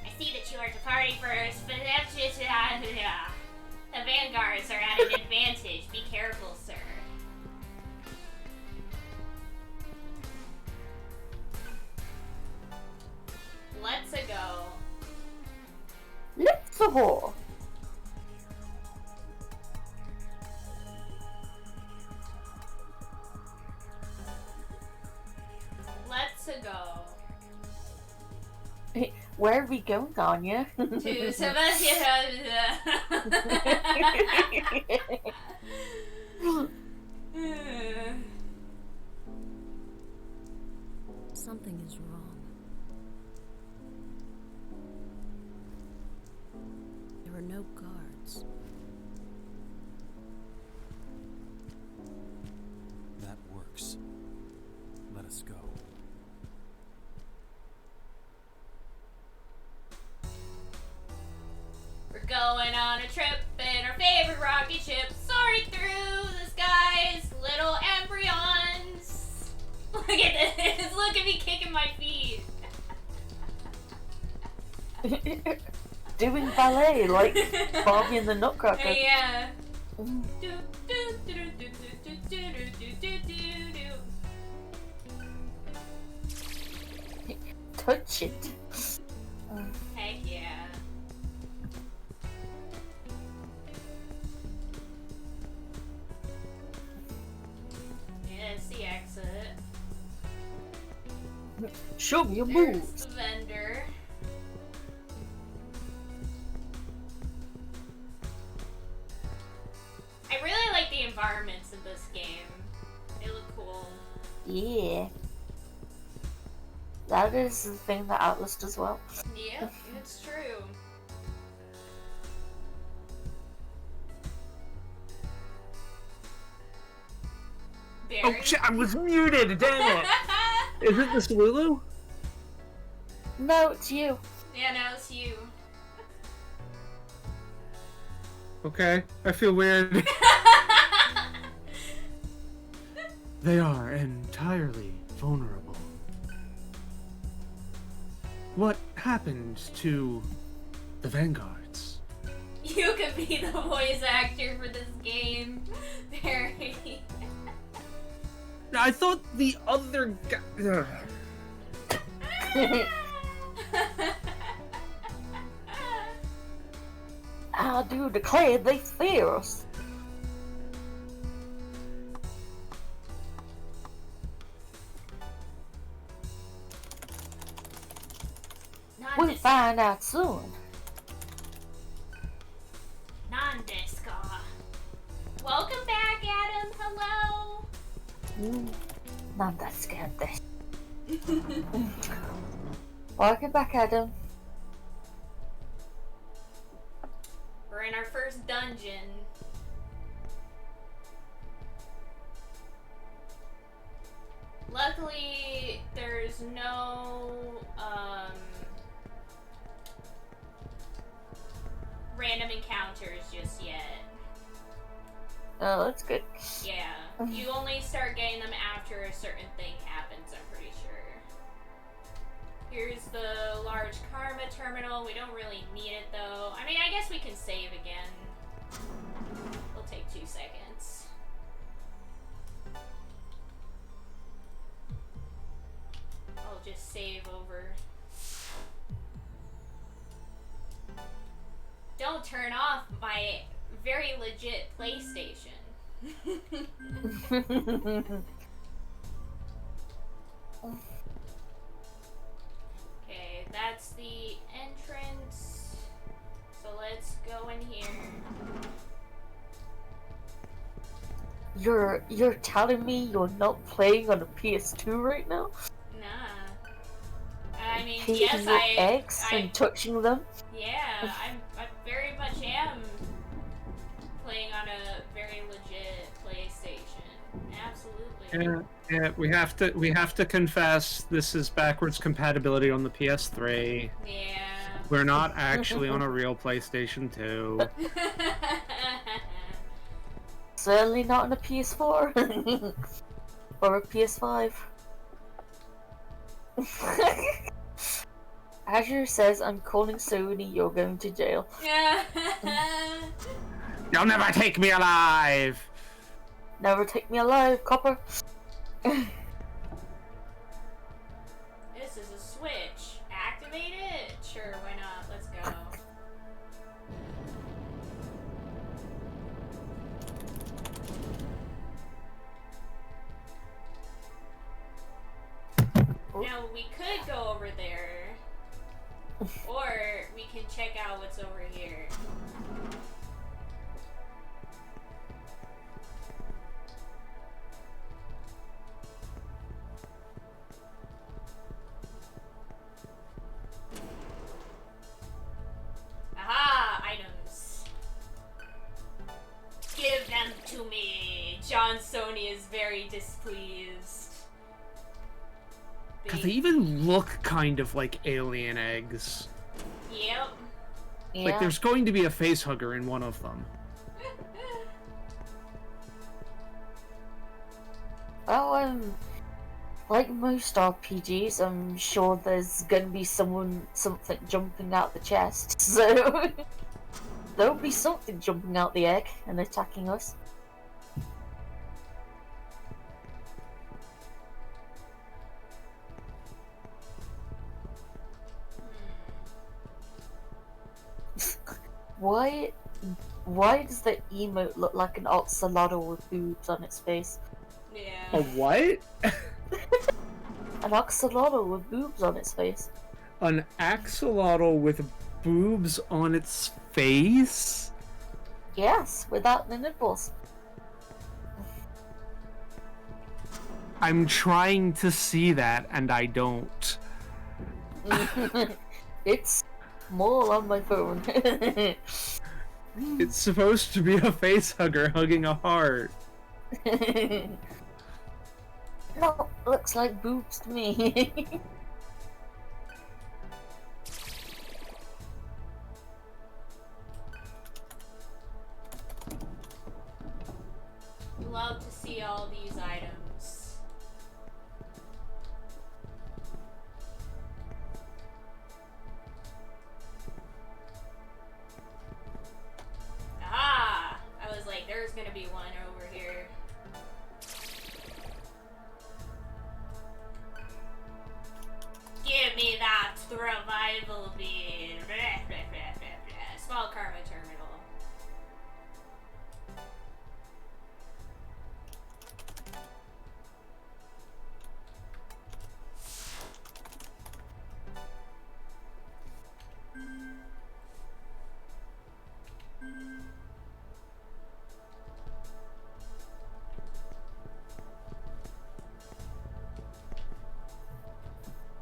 I see that you are departing first, but that's just... The vanguards are at an advantage. Be careful, sir. Let's go. Let's go. Let's go. Where are we going, Anya? To Sebastian. Something is wrong. There are no guards. That works. Let us go. We're going on a trip in our favorite rocket ship, soaring through the skies, little embryons. Look at this! Look at me kicking my feet. Doing ballet like Barbie and the Nutcracker. Yeah. Mm. Touch it. Heck yeah. Yes, the exit. Show me your There's moves. the vendor. I really like the environments in this game. They look cool. Yeah. That is the thing that Atlas does well. Yep, it's true. Oh Barry? shit! I was muted. Damn it! Is it this Lulu? No, it's you. Yeah, now it's you. Okay, I feel weird. They are entirely vulnerable. What happened to the Vanguards? You could be the voice actor for this game, Barry. I thought the other guy. I do declare they fear us. We'll find out soon. Non-disca. Welcome back, Adam. Hello. Not that scared this. Welcome back, Adam. We're in our first dungeon. Luckily, there's no random encounters just yet. Oh, that's good. Yeah, you only start getting them after a certain thing happens, I'm pretty sure. Here's the large karma terminal. We don't really need it though. I mean, I guess we can save again. It'll take 2 seconds. I'll just save over. Don't turn off my very legit PlayStation. Okay, that's the entrance. So let's go in here. You're telling me you're not playing on a PS2 right now? Nah. I mean, Taking yes, your eggs I and touching them? yeah, I very much am playing on a very legit PlayStation. Absolutely. Yeah, we have to confess this is backwards compatibility on the PS3. Yeah. We're not actually on a real PlayStation 2. Certainly not on a PS4 or a PS5. Azure says, I'm calling Sony, you're going to jail. You'll never take me alive! Never take me alive, copper. This is a switch. Activate it? Sure, why not? Let's go. Now, we could go over there. Or we can check out what's over here. Sony is very displeased. Because they even look kind of like alien eggs. Yep. Yeah. Like, there's going to be a face hugger in one of them. Well, like most RPGs, I'm sure there's gonna be something jumping out the chest, so there'll be something jumping out the egg and attacking us. Why does the emote look like an oxalotl with boobs on its face? Yeah. A what? An oxalotl with boobs on its face. An axolotl with boobs on its face? Yes, without the nipples. I'm trying to see that, and I don't. It's small on my phone. It's supposed to be a face hugger hugging a heart. No, looks like boobs to me. Love to see all these items. Ah! I was like, there's gonna be one over here. Give me that revival bean. Small karma terminal.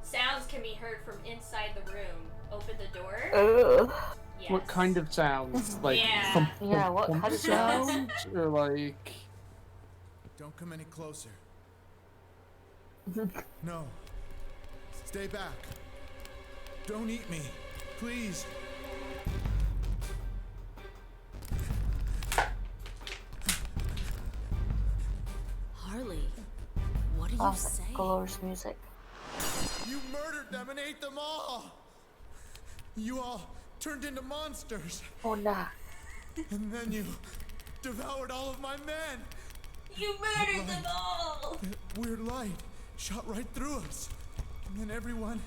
Sounds can be heard from inside the room. Open the door. Yes. What kind of sounds? Like, Yeah. thump, Yeah, thump, what thump kind of sounds? sounds? Or like... Don't come any closer. No. Stay back. Don't eat me. Please. Harley, what are you Oh, saying? glorious music. You murdered them and ate them all. You all turned into monsters. Oh nah. And then you devoured all of my men. You murdered them all! That weird light shot right through us. And then everyone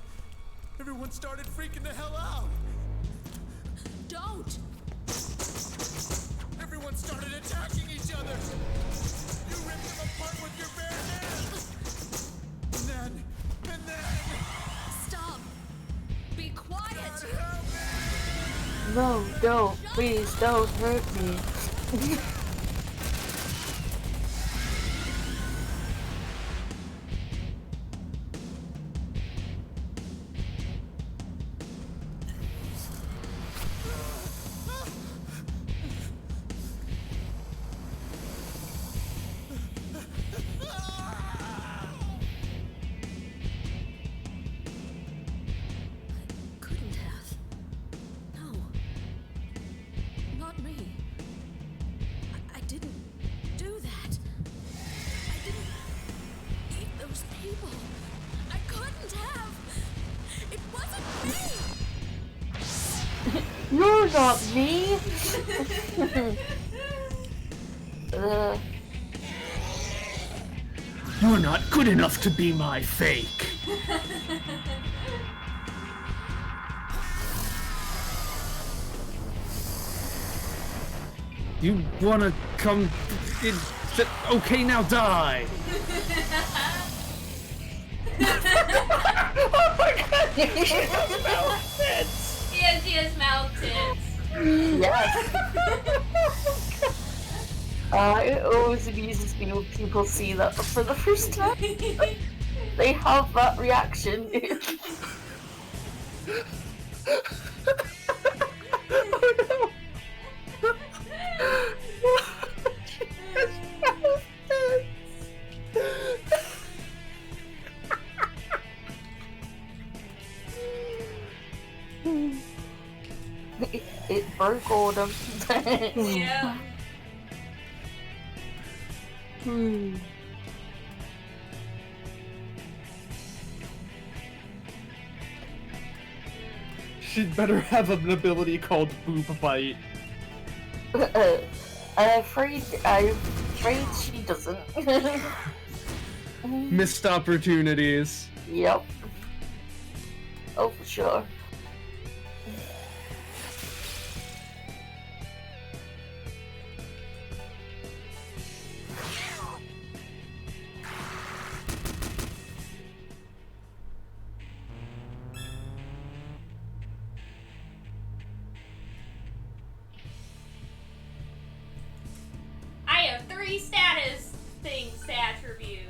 started freaking the hell out. Don't! Everyone started attacking each other. You ripped them apart with your bare hands. And then... Stop! Be quiet! God, help me! No, don't. Please don't hurt me. Couldn't have. No. Not me. I didn't do that. I didn't eat those people. I couldn't have. It wasn't me. You're not me. You're not good enough to be my fake. You wanna come... Okay, now die! Yes, he has mouth tits. Yes. It always amuses me when people see that for the first time. They have that reaction. It broke all them. Yeah. She'd better have an ability called Boob Bite. I'm afraid she doesn't. Missed opportunities. Yep. Oh, for sure. I have 3 status things to attribute.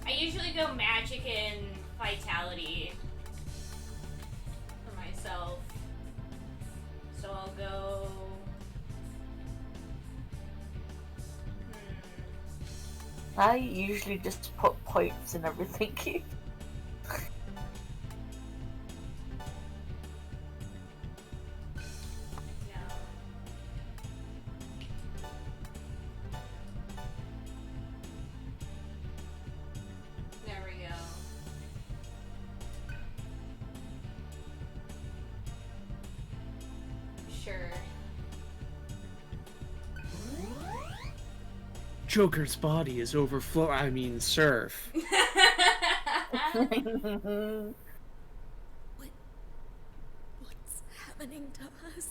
I usually go magic and vitality for myself. So I'll go. I usually just put points in everything. No. There we go. Sure. Joker's body is surf. What's happening to us?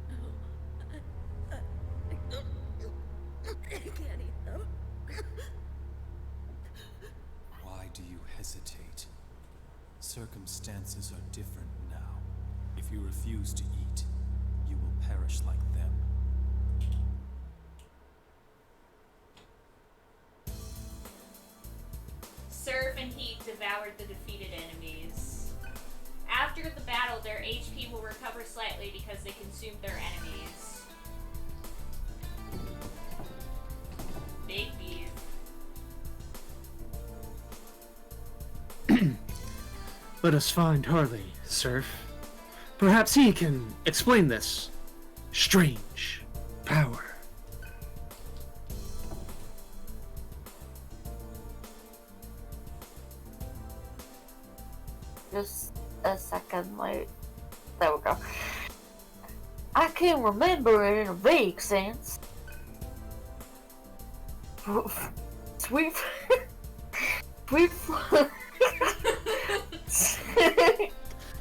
No, I can't eat them. Why do you hesitate? Circumstances are different now. If you refuse to eat, you will perish like them. Surf and heat devoured the defeated enemies. After the battle, their HP will recover slightly because they consumed their enemies. Big beef. Let us find Harley, Surf. Perhaps he can explain this strange power. Just a second, like, there we go. I can remember it in a vague sense. Sweet, sweet,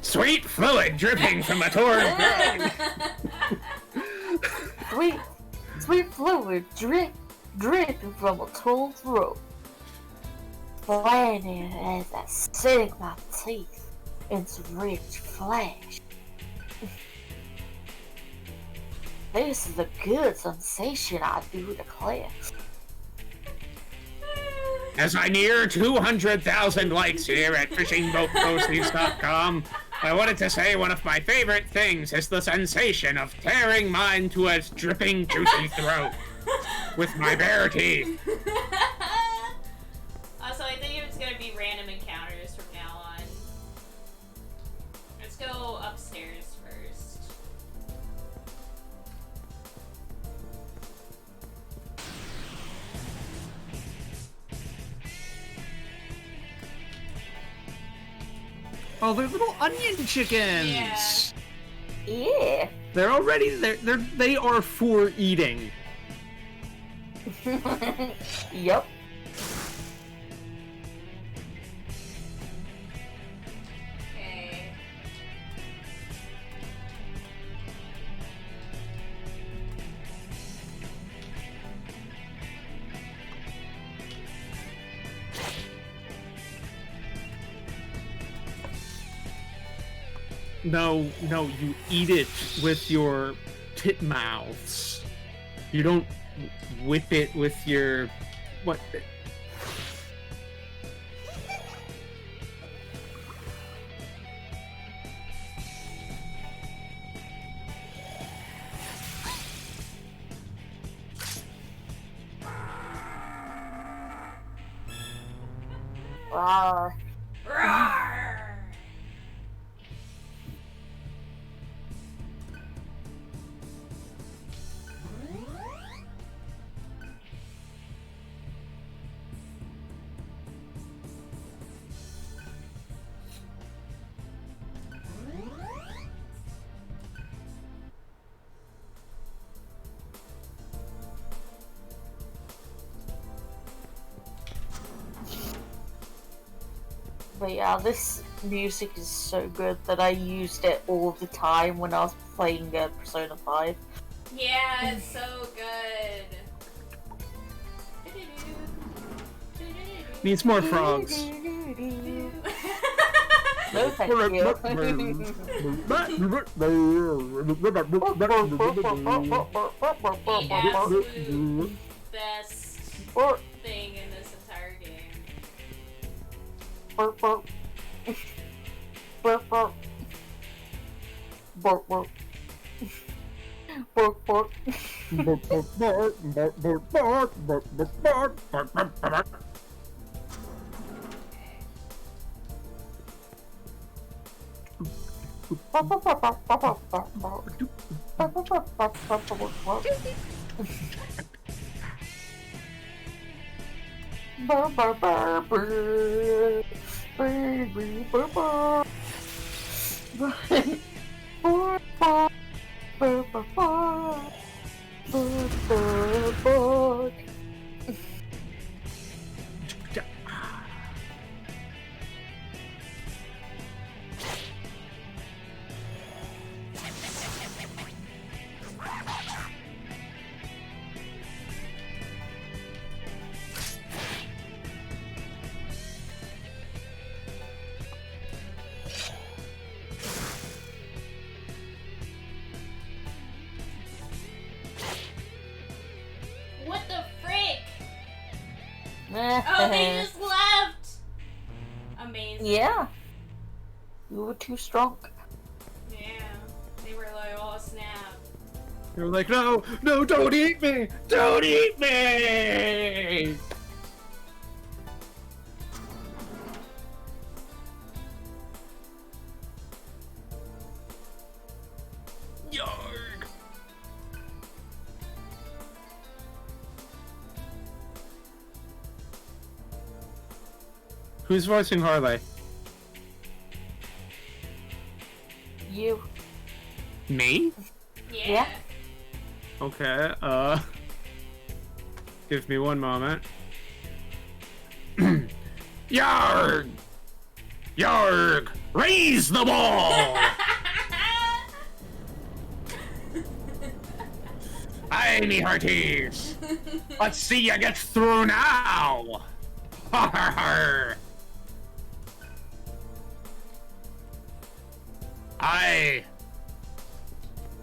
Sweet fluid dripping from a torn brain. sweet fluid dripping from a torn throat. Planet as I sink my teeth into rich flesh. This is a good sensation, I do declare. As I near 200,000 likes here at fishingboatproceeds.com, I wanted to say one of my favorite things is the sensation of tearing mine to a dripping, juicy throat with my bare teeth. Also, I think it's gonna be random encounters from now on. Let's go upstairs first. Oh, they're little onion chickens. Yeah. They're already they are for eating. Yep. Okay. No, you eat it with your tit mouths. You don't whip it with your... what? Rawr. Roar! But yeah, this music is so good that I used it all the time when I was playing Persona 5. Yeah, it's so good. Needs more frogs. No, thank you. The absolute best thing in this entire game. Burp, burp. Burp, burp. Burp, burp. Burp, burp. Burr, burr, burr, burr. Burr, burr, burr, burr. Burr, burr, burr, burr, burr. Burr, burr, burr. What the frick? Oh, they just left! Amazing. Yeah. You were too strong. Yeah. They were like, oh snap. They were like, no, no, don't eat me! Don't eat me! Yarg! Who's voicing Harley? You. Me? Yeah. Okay, give me one moment. Yarg! Yarg! Raise the ball! Aye, me hearties! Let's see you get through now! Ha ha ha! Aye!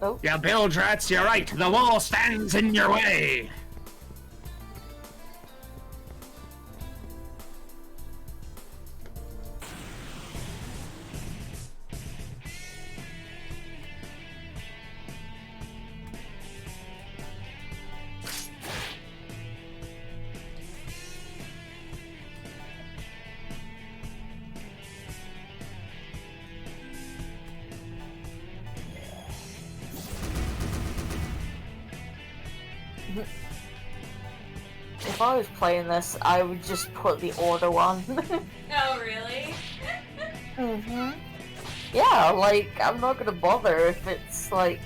Oh. Yeah, Bildrats, you're right. The wall stands in your way. If I was playing this, I would just put the auto on. Oh, really? Yeah, like, I'm not gonna bother if it's like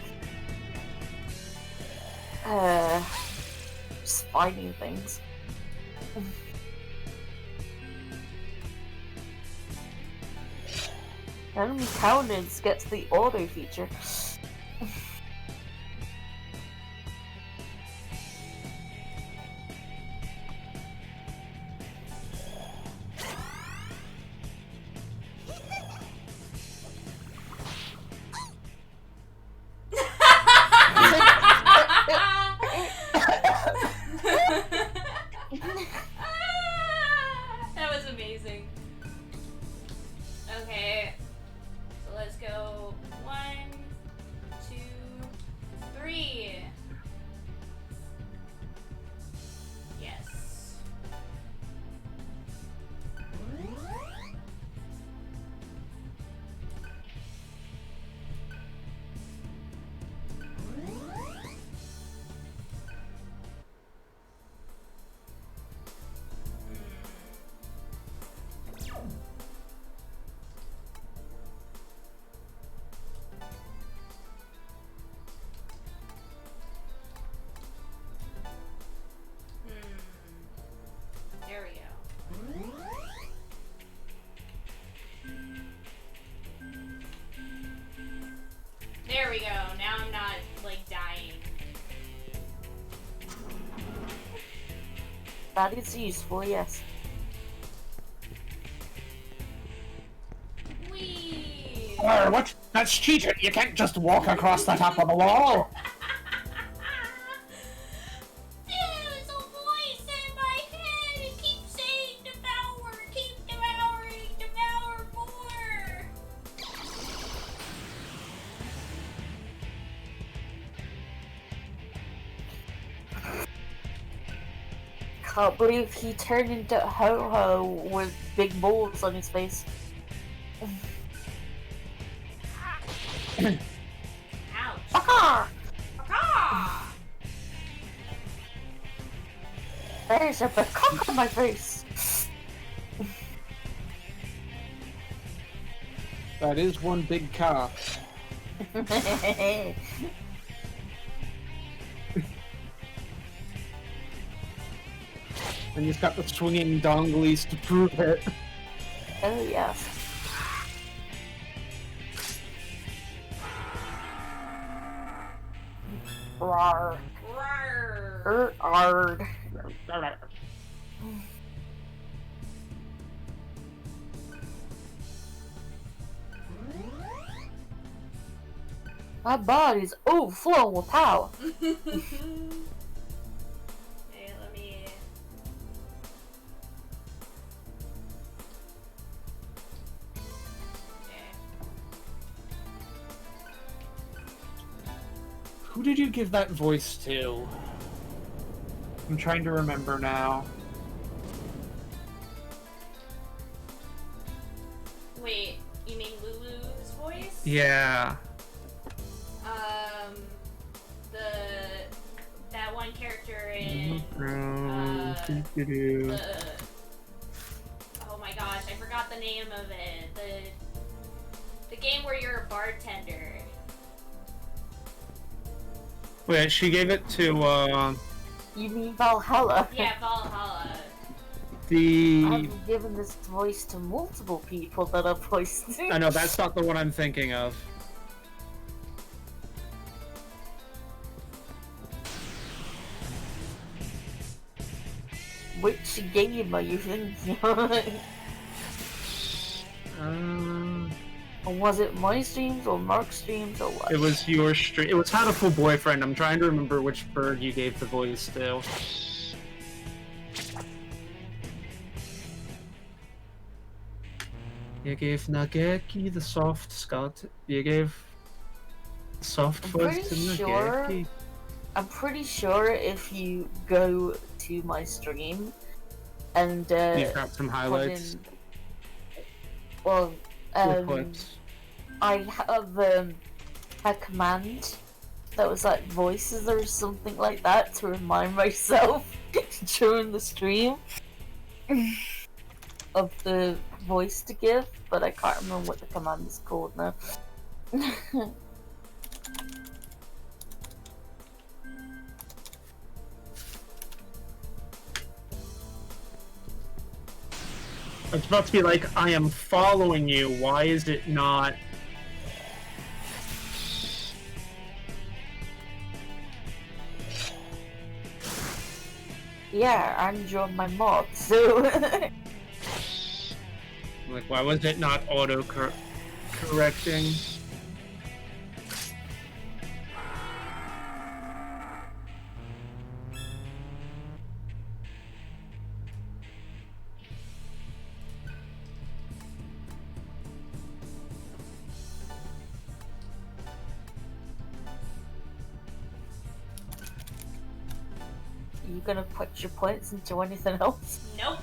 just finding things. Enemy Countenance gets the auto feature. That was amazing. Okay. So let's go 1, There we go. Now I'm not, like, dying. That is useful, yes. Whee! What? That's cheating! You can't just walk across the top of the wall! There's a voice in my head! It keeps saying devour! Keep devouring! Devour more! Can't believe he turned into Ho-Ho with big balls on his face. Ouch. Ah! Ah! There's a big cock on my face. That is one big car. And he's got the swinging donglies to prove it. Oh yes. Rawr. Rawr. Ard. My body's overflowing with power. Hey, let me... Okay. Who did you give that voice to? I'm trying to remember now. Wait, you mean Lulu's voice? Yeah. That one character in, oh my gosh, I forgot the name of it. The game where you're a bartender. Wait, she gave it to, You mean Valhalla? Yeah, Valhalla. I've given this voice to multiple people that I've voiced. I know, that's not the one I'm thinking of. Which game are you thinking of? Or was it my streams or Mark's streams or what? It was your stream. It was Hatful Boyfriend. I'm trying to remember which bird you gave the voice to. You gave Nageki the soft Scott. You gave soft voice to Nageki. I'm pretty sure if you go to my stream and You've got some highlights. Well, clips. I have a command that was like voices or something like that to remind myself during the stream of the voice to give, but I can't remember what the command is called now. It's about to be like, I am following you. Why is it not? Yeah, I'm your my mod, so Like, why was it not correcting? you gonna put your points into anything else? Nope.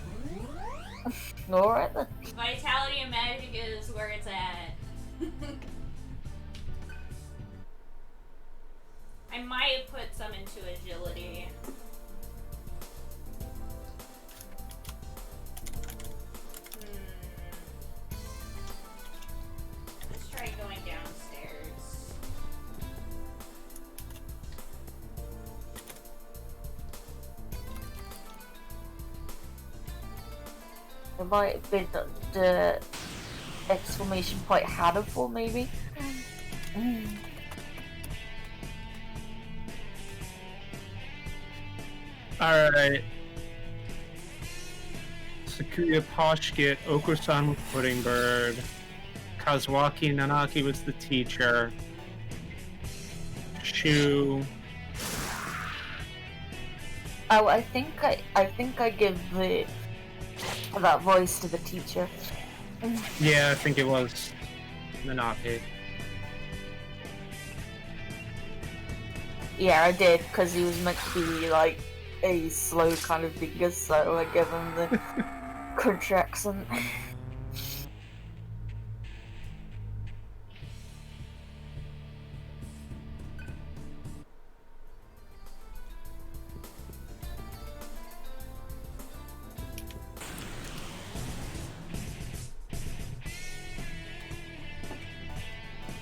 Alright then. Vitality and magic is where it's at. I might put some into agility. Let's try going downstairs. It might have been the exclamation point Hannibal, maybe? Alright. Sakuya Poshkit, Oko-san was Pudding Bird, Kazuaki Nanaki was the teacher, Shu. Oh, I think I give that voice to the teacher. Yeah, I think it was Nanaki. Yeah, I did, because he was meant to be like a slow kind of dingus, so I give him the country accent.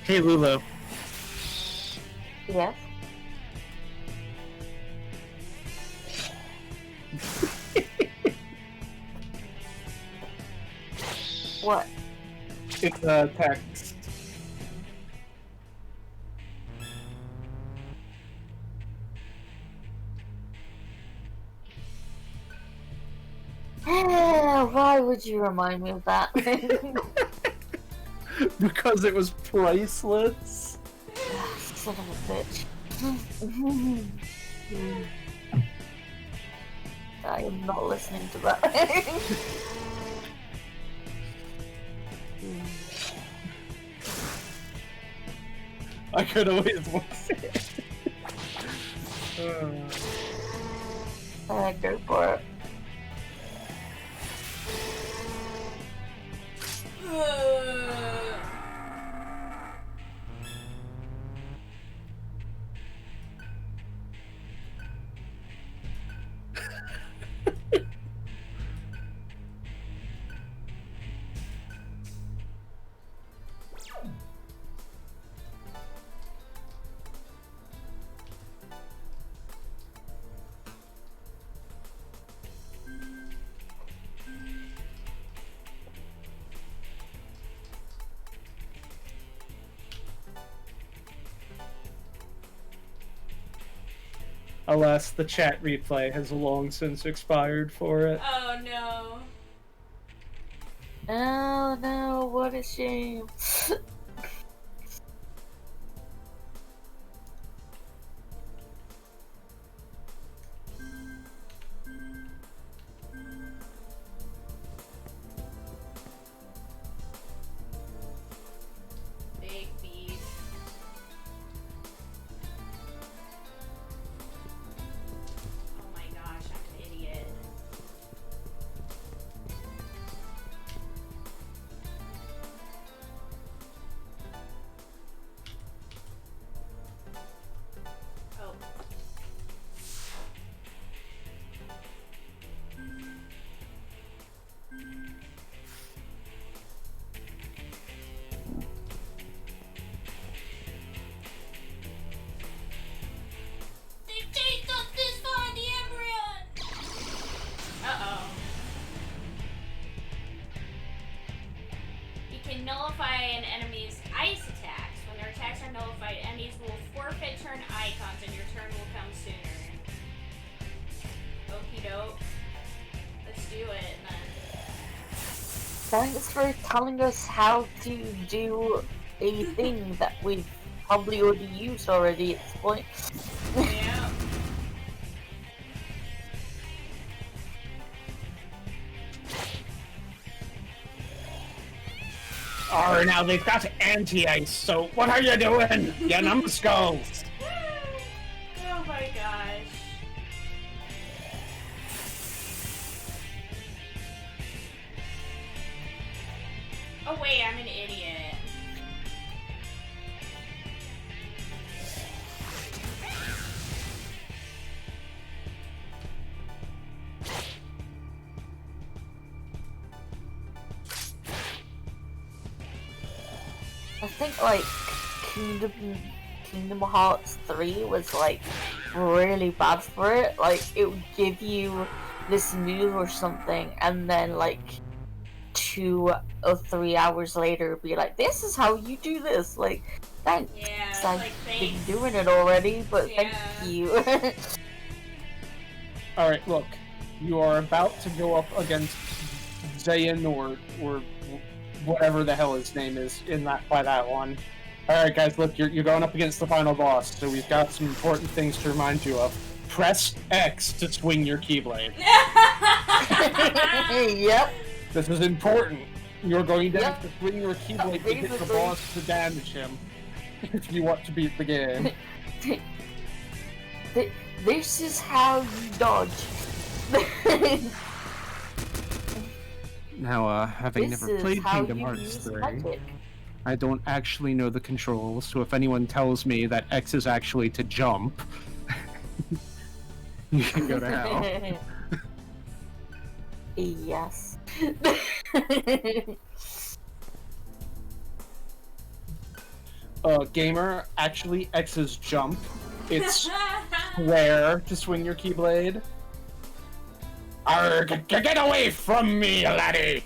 Hey, Lulu. Yes. What? It's a text. Why would you remind me of that? Because it was priceless. Son of a bitch. I am not listening to that. I could always voice it. Go for it. Alas, the chat replay has long since expired for it. Oh no. Oh no, what a shame. Big beef. Oh my gosh, I'm an idiot. Oh. They chased us this far in the embryon! Uh-oh. You can nullify an enemy's ice attacks. When their attacks are nullified, enemies will forfeit turn icons and your turn will come sooner. Okie doke. Let's do it then. Thanks for telling us how to do a thing that we've probably already used already at this point. Yeah. Oh, now they've got anti-ice, so what are you doing, you numbskulls? Oh my gosh. Oh wait, I'm an idiot. I think like Kingdom Hearts 3 was like really bad for it. Like it would give you this move or something and then like 2 or 3 hours later be like, this is how you do this. Like, thanks. Yeah, I've like been thanks. doing it already, but Yeah. thank you. Alright, look. You are about to go up against Zayn or whatever the hell his name is in that by that one. Alright guys, look, you're going up against the final boss, so we've got some important things to remind you of. Press X to swing your Keyblade. Yep. This is important. You're going to have to swing your Keyblade to hit the Basically. boss to damage him. If you want to beat the game. This is how you dodge. Now, having This never is played how Kingdom you Hearts use 3, magic. I don't actually know the controls, so if anyone tells me that X is actually to jump, you can go to hell. Yes. Gamer, actually X is jump. It's square to swing your Keyblade. Arrgh, get away from me, laddie!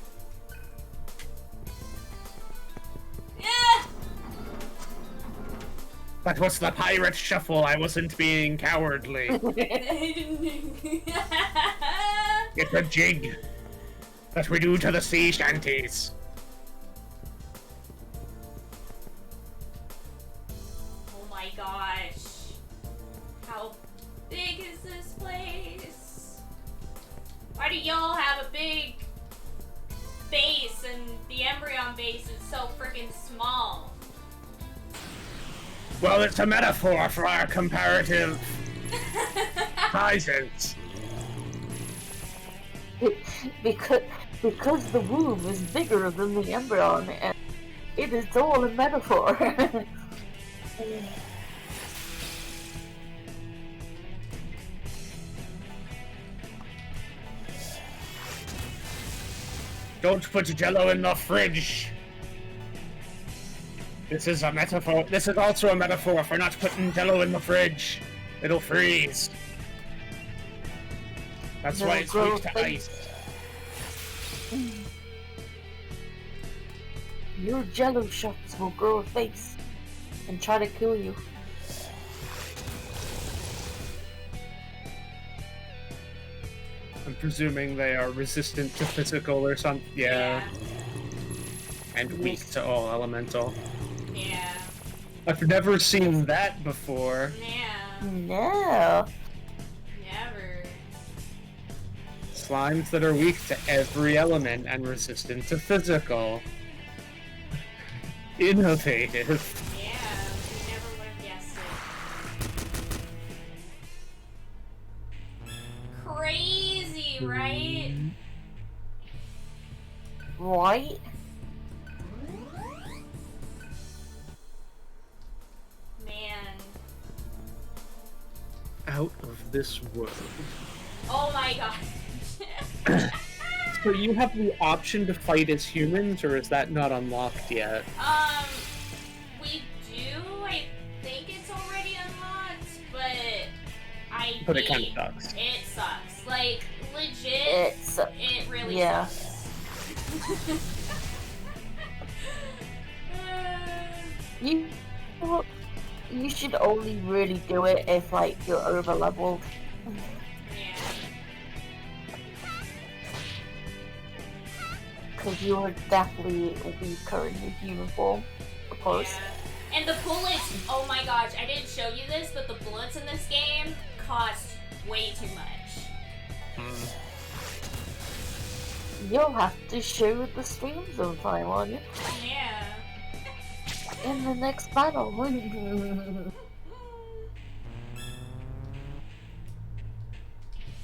Yeah. That was the pirate shuffle, I wasn't being cowardly. It's a jig that we do to the sea shanties. Oh my gosh. How big is this place? Why do y'all have a big base and the Embryon base is so freaking small? Well, it's a metaphor for our comparative sizes. because the womb is bigger than the embryon, and it is all a metaphor. Don't put Jello in the fridge. This is a metaphor. This is also a metaphor for not putting Jello in the fridge. It'll freeze. That's why it's weak to ice. Your jello shots will grow a face and try to kill you. I'm presuming they are resistant to physical or something. Yeah. And weak to all elemental. Yeah. I've never seen that before. Yeah. No. Never. Slimes that are weak to every element and resistant to physical. Innovative. Yeah. We never would have guessed it. Crazy, right? Right? Man. Out of this world. Oh my god. So you have the option to fight as humans, or is that not unlocked yet? We do. I think it's already unlocked, but But it kind of sucks. It sucks. Like, legit, It's it really yeah. sucks. You should only really do it if like you're over leveled. Yeah. Because you are definitely weaker in your human form, of course. Yeah. And the bullets, oh my gosh, I didn't show you this, but the bullets in this game cost way too much. You'll have to show the stream sometime, won't you? Yeah. In the next battle.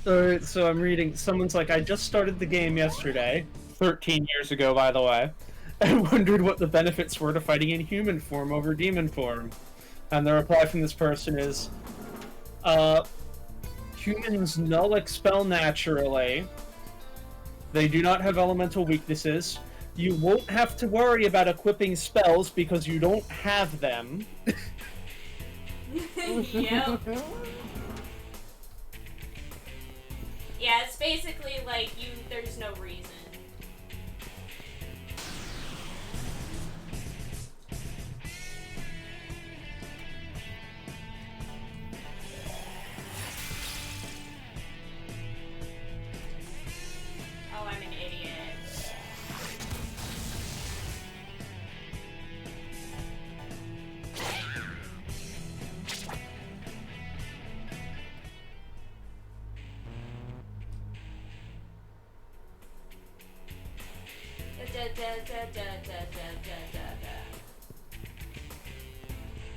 Alright, so I'm reading, someone's like, I just started the game yesterday, 13 years ago by the way, and wondered what the benefits were to fighting in human form over demon form. And the reply from this person is, humans null expel naturally, they do not have elemental weaknesses, you won't have to worry about equipping spells because you don't have them. Yep. Yeah, it's basically like there's no reason.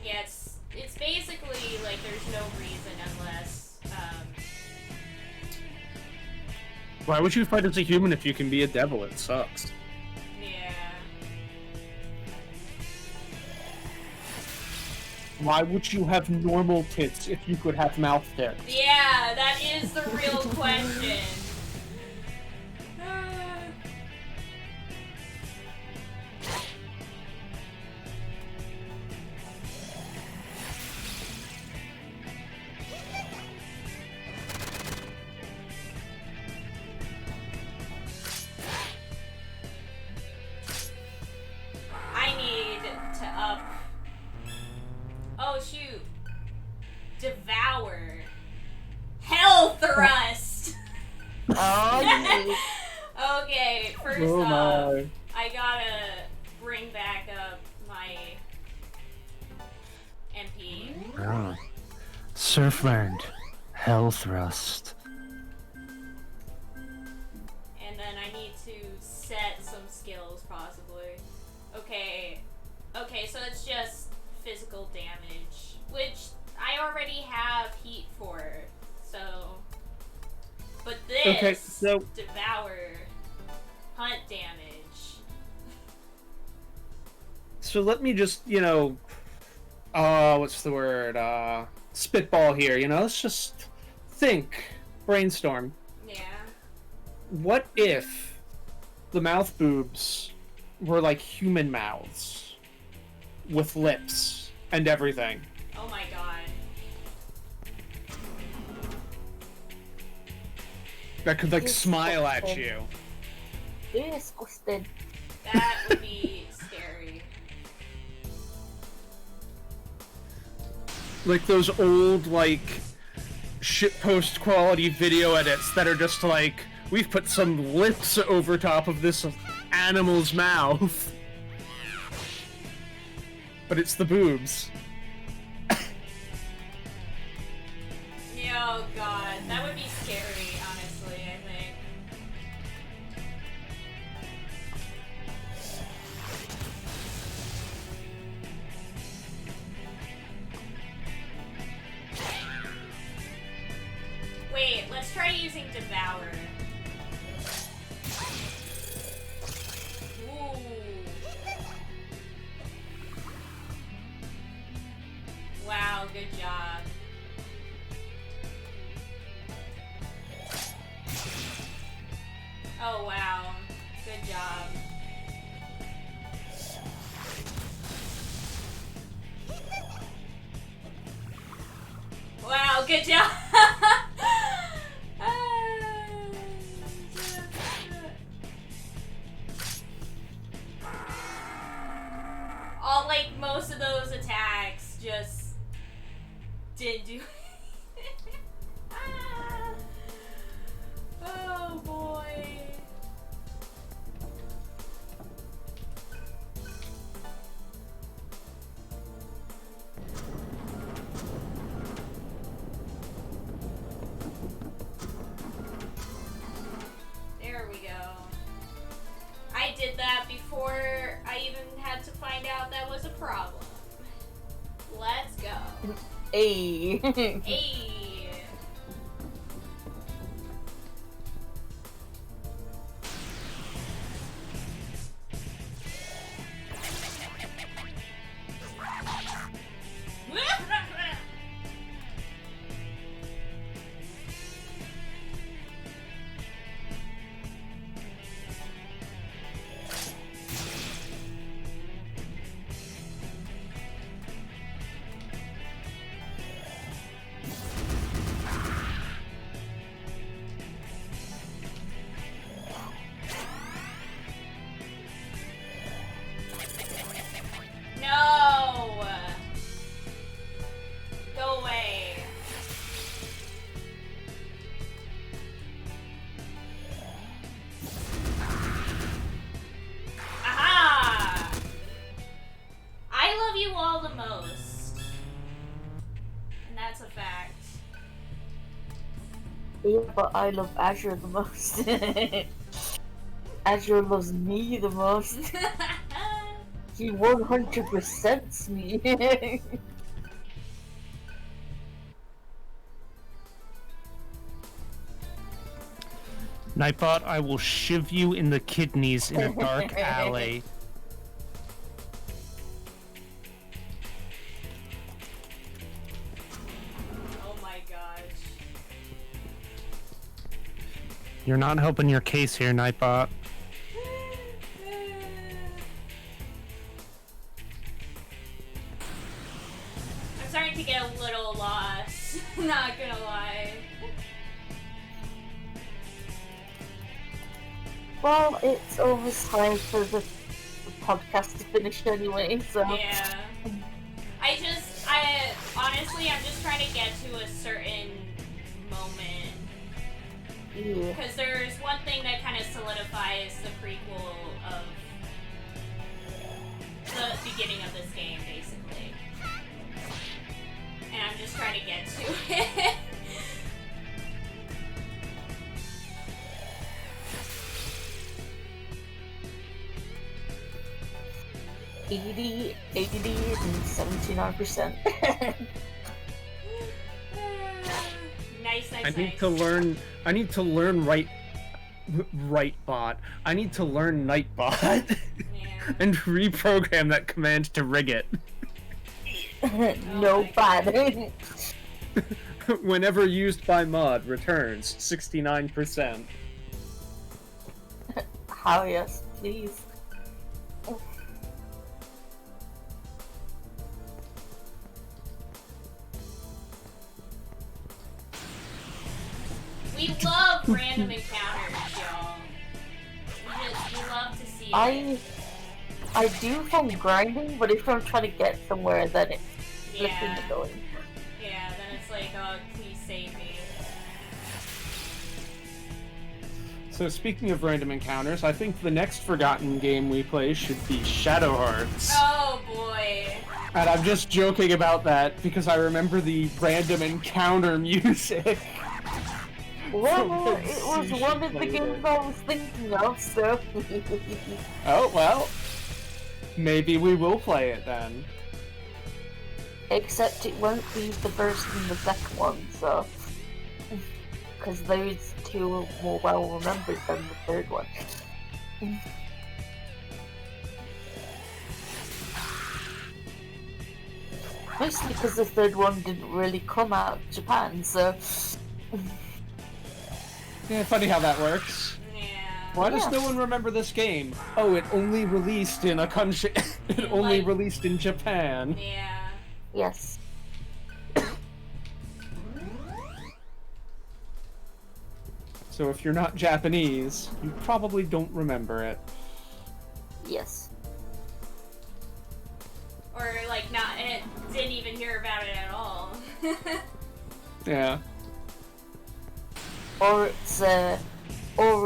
Yeah, it's basically like there's no reason unless Why would you fight as a human if you can be a devil? It sucks. yeah. Why would you have normal tits if you could have mouth tits? Yeah, that is the real question. I need to up. Oh shoot. Devour. Hell thrust. Oh, yeah. Okay, first Oh up, my. I gotta bring back up my MP. Ah. Surf learned. Hell thrust. And then I need to set some skills, possibly. Okay. Okay, so it's just physical damage, which I already have heat for, so... But this, Okay, so- devour, hunt damage. So let me just, what's the word? Spitball here, let's just think, brainstorm. Yeah. What if the mouth boobs were like human mouths with lips and everything? Oh my god. That could like Yes, smile at okay. you. Disgusting. That would be scary. Like those old like shitpost quality video edits that are just like, we've put some lips over top of this animal's mouth. But it's the boobs. Oh god, that would be scary, honestly, I think. Wait, let's try using Devour. Ooh. Wow, good job. Oh wow, good job. Wow, good job. All like most of those attacks just didn't do. Oh boy. There we go. I did that before I even had to find out that was a problem. Let's go. Hey. Hey. No! Go away. Aha! I love you all the most. And that's a fact. Yeah, but I love Azure the most. Azure loves me the most. He 100%s me. Nightbot, I will shiv you in the kidneys in a dark alley. Oh my gosh. You're not helping your case here, Nightbot. I'm starting to get a little lost. Not gonna lie. Well, it's almost time for the podcast to finish anyway, so... Yeah. I honestly, I'm just trying to get to a certain moment. Yeah. Because there's one thing that kind of solidifies the prequel of the beginning of this game, basically. And I'm just trying to get to it. 80, and 79%. Nice. I need to learn right bot. I need to learn Nightbot Yeah. and reprogram that command to rig it. No bad. Whenever used by mod, returns 69%. How yes, please. We love random encounters, y'all. We love to see it. I do from grinding, but if I'm trying to get somewhere, then it's flipping Yeah. and going. Yeah, then it's like, oh, please save me. So speaking of random encounters, I think the next forgotten game we play should be Shadow Hearts. Oh boy. And I'm just joking about that because I remember the random encounter music. Well, it was one of the games I was thinking of, so... Oh, well. Maybe we will play it then. Except it won't be the first and the second one, so... Because those two are more well remembered than the third one. Mostly because the third one didn't really come out of Japan, so... Yeah, funny how that works. Yeah. Why does Yes. no one remember this game? Oh, it only released in a country. It only Like- released in Japan. Yeah. Yes. So if you're not Japanese, you probably don't remember it. Yes. Or like didn't even hear about it at all. Yeah. Or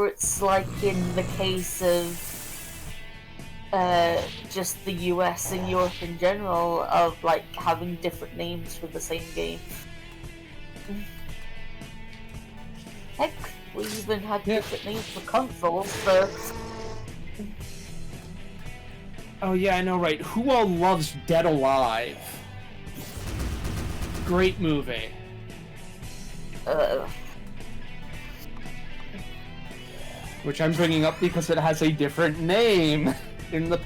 it's like in the case of just the US and Europe in general, of like having different names for the same game. Heck, we even had Yeah. different names for consoles, so... Oh yeah, I know, right. Who all loves Dead Alive? Great movie. Which I'm bringing up because it has a different name in the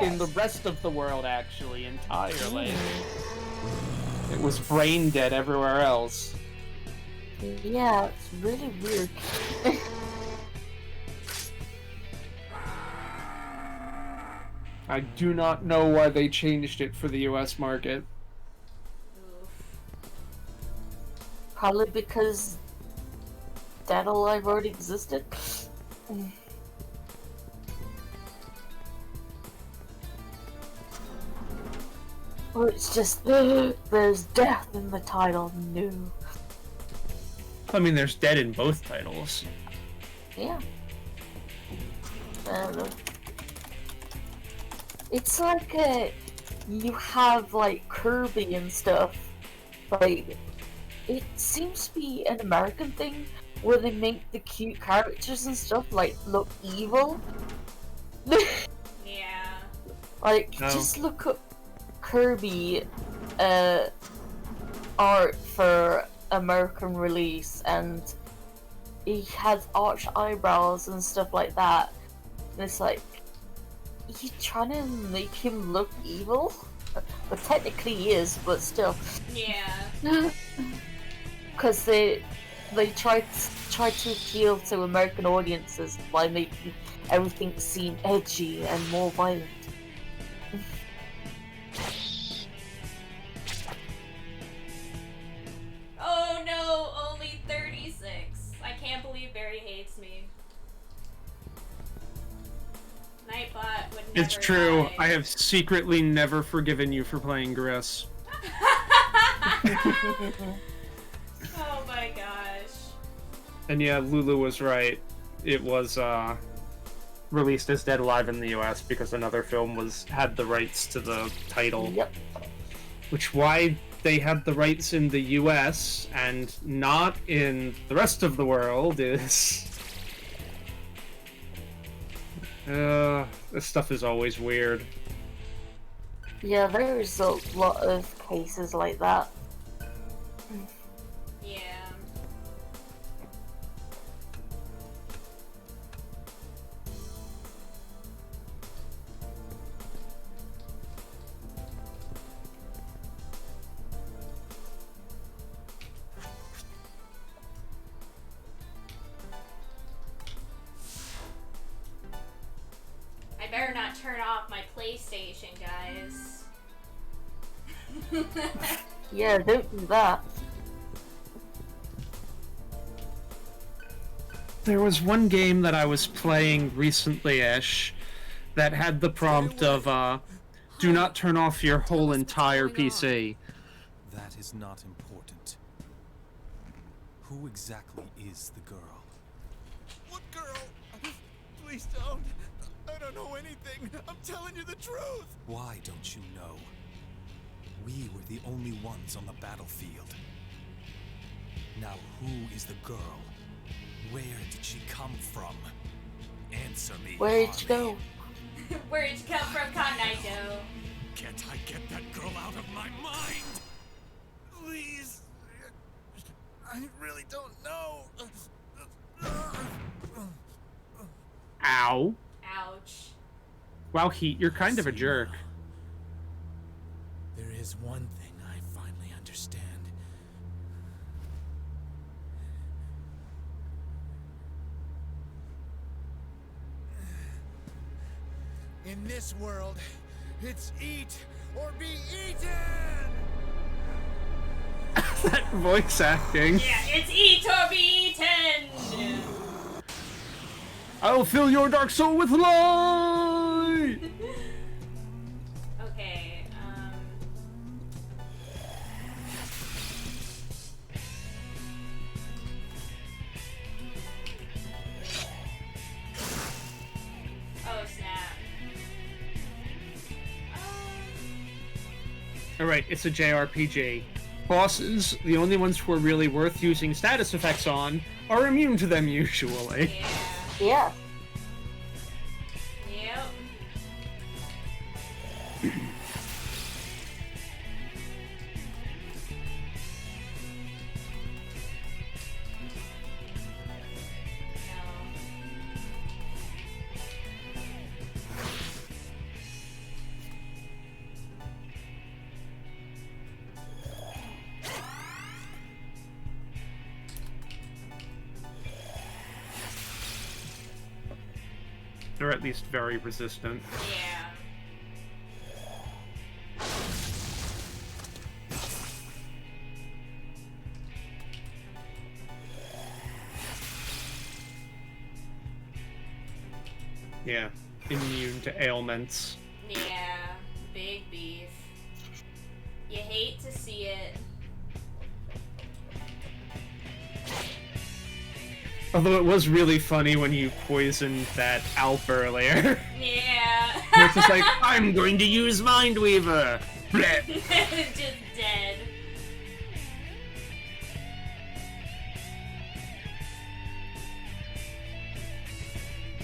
in the rest of the world, actually, entirely. It was brain dead everywhere else. Yeah, it's really weird. I do not know why they changed it for the US market. Oof. Probably because Dead Alive already existed. Or it's just, there's death in the title, no. I mean, there's dead in both titles. Yeah. I don't know. It's like, you have, like, Kirby and stuff. Like, it seems to be an American thing, where they make the cute characters and stuff like look evil. Yeah. Like, No. just look up Kirby art for American release, and he has arched eyebrows and stuff like that. And it's like, you trying to make him look evil? But technically he is, but still. Yeah. Because they try to appeal to American audiences by making everything seem edgy and more violent. Oh no, only 36. I can't believe Barry hates me. Nightbot would never It's true. lie. I have secretly never forgiven you for playing Gris. Oh my gosh. And yeah, Lulu was right. It was released as Dead Alive in the US because another film had the rights to the title. Yep. Which why they had the rights in the US and not in the rest of the world is... this stuff is always weird. Yeah, there's a lot of cases like that. Yeah. I better not turn off my PlayStation, guys. Yeah, don't do that. There was one game that I was playing recently-ish that had the prompt of, do not turn off your whole entire PC. That is not important. Who exactly is the girl? What girl? Please don't. I don't know anything. I'm telling you the truth. Why don't you know? We were the only ones on the battlefield. Now who is the girl? Where did she come from? Answer me. Where did you go? Where did you come from, Kanaido? Can't I get that girl out of my mind? Please. I really don't know. Ow. Ouch. Wow, Heat, you're kind of a jerk. There is one thing I finally understand. In this world, it's eat or be eaten! That voice acting. Yeah, it's eat or be eaten! I'll fill your dark soul with light! Okay, oh snap. Alright, it's a JRPG. Bosses, the only ones who are really worth using status effects on, are immune to them usually. Yeah. Yeah. Yep. They're at least very resistant. Yeah. Yeah, immune to ailments. Yeah. Big beef. You hate to see it. Although it was really funny when you poisoned that Alp earlier. Yeah. It's just like, I'm going to use Mindweaver! Blech. Just dead.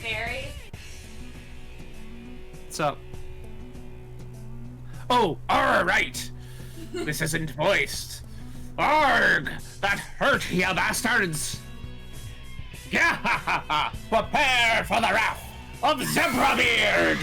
Barry? What's up? Oh, alright! This isn't voiced. Arg! That hurt, ya bastards! Gahahaha! Prepare for the wrath of Zebrabeard!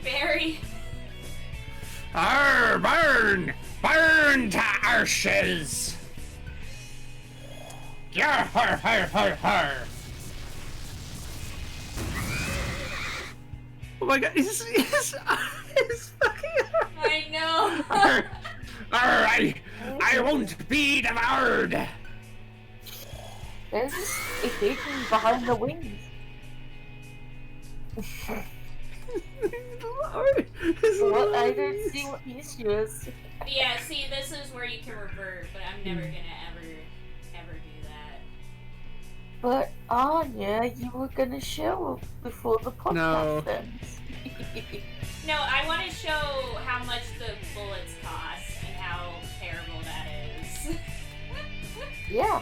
Barry? Arr, burn! Burn to ashes! Yar, har, har, har, har! Oh my god, he's fucking... I know. Arr, I won't be devoured! There's just a hidden behind the wings. What? I don't see what the issue is. Yeah, see, this is where you can revert, but I'm never gonna ever do that. But Anya, you were gonna show before the podcast No. ends. No, I want to show how much the bullets cost and how terrible that is. Yeah.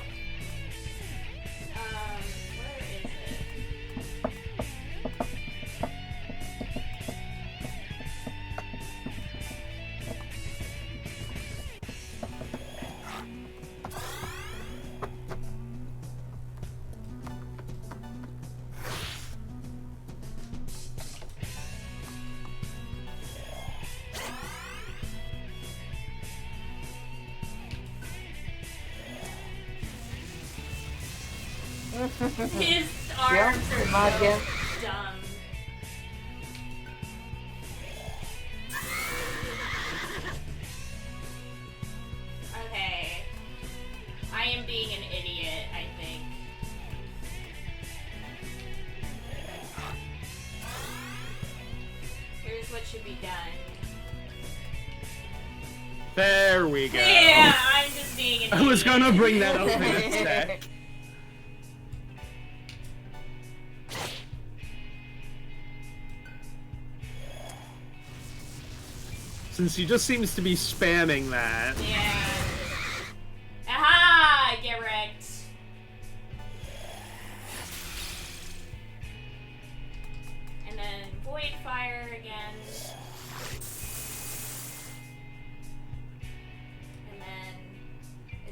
Where is it? His arms are not so yet. dumb. Okay. I am being an idiot, I think. Here's what should be done. There we go. Yeah, I'm just being an idiot. I was gonna bring that up in a sec. Since he just seems to be spamming that. Yeah. Aha! Get wrecked. And then void fire again. And then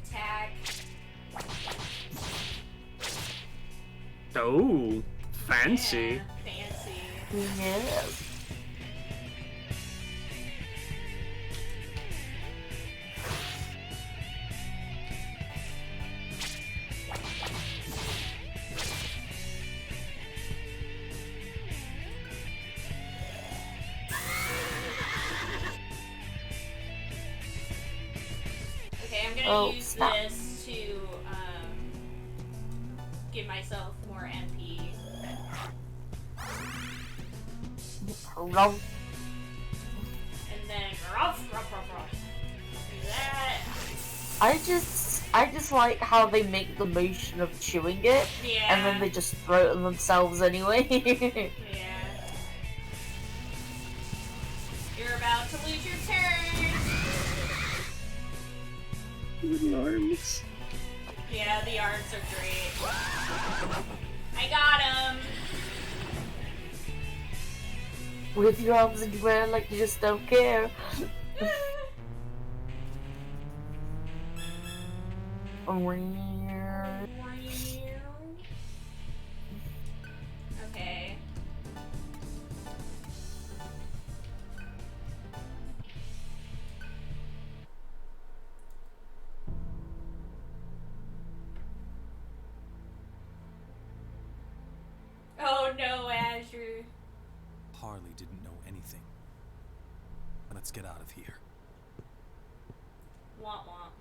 attack. Oh, fancy. Yeah, fancy. Yes. Okay, I'm gonna Oh, use stop. this to give myself more MP. Ruff. And then ruff, ruff, ruff, ruff. Do that. I just like how they make the motion of chewing it, Yeah. and then they just throw it on themselves anyway. Yeah. You're about to lose your turn. Little arms. Yeah, the arms are great. I got him. With your arms in your air like you just don't care. Okay. Oh no, Azure. Harley didn't know anything. Let's get out of here. Womp womp.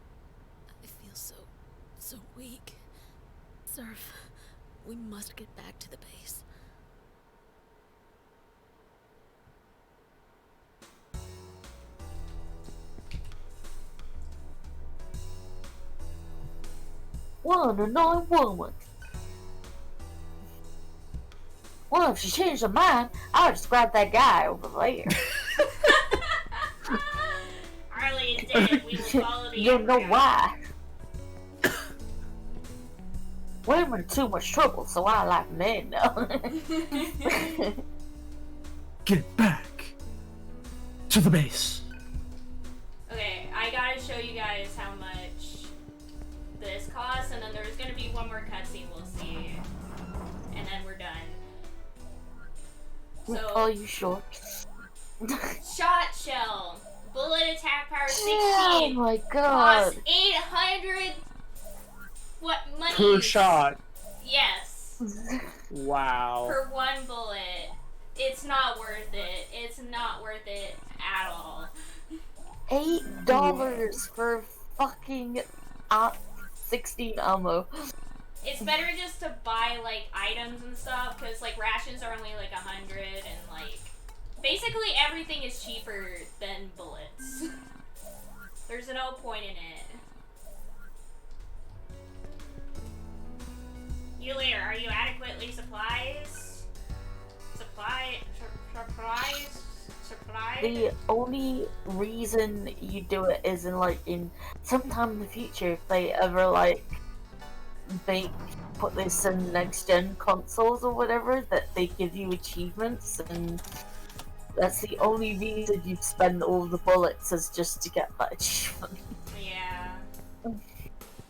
I feel so weak. Surf, we must get back to the base. One annoying woman. Well, if she changed her mind, I'll just grab that guy over there. Harley is dead. We will follow the You know Emperor. why? Women are too much trouble, so I like men now. Get back to the base. Okay, I gotta show you guys how much this costs, and then there's gonna be one more cutscene we'll see, and then we're done. So, Are you sure? shot shell, bullet attack power 16, Oh my god. costs 800. What money? Per shot. Yes, Wow. for one bullet. It's not worth it. It's not worth it at all. $8 for fucking 16 ammo. It's better just to buy like items and stuff, because like rations are only like 100, and like basically everything is cheaper than bullets. There's no point in it. Yulia, are you adequately supplies? Supplies? The only reason you do it is in sometime in the future, if they ever they put this in next gen consoles or whatever, that they give you achievements, and that's the only reason you spend all the bullets, is just to get that achievement. Yeah.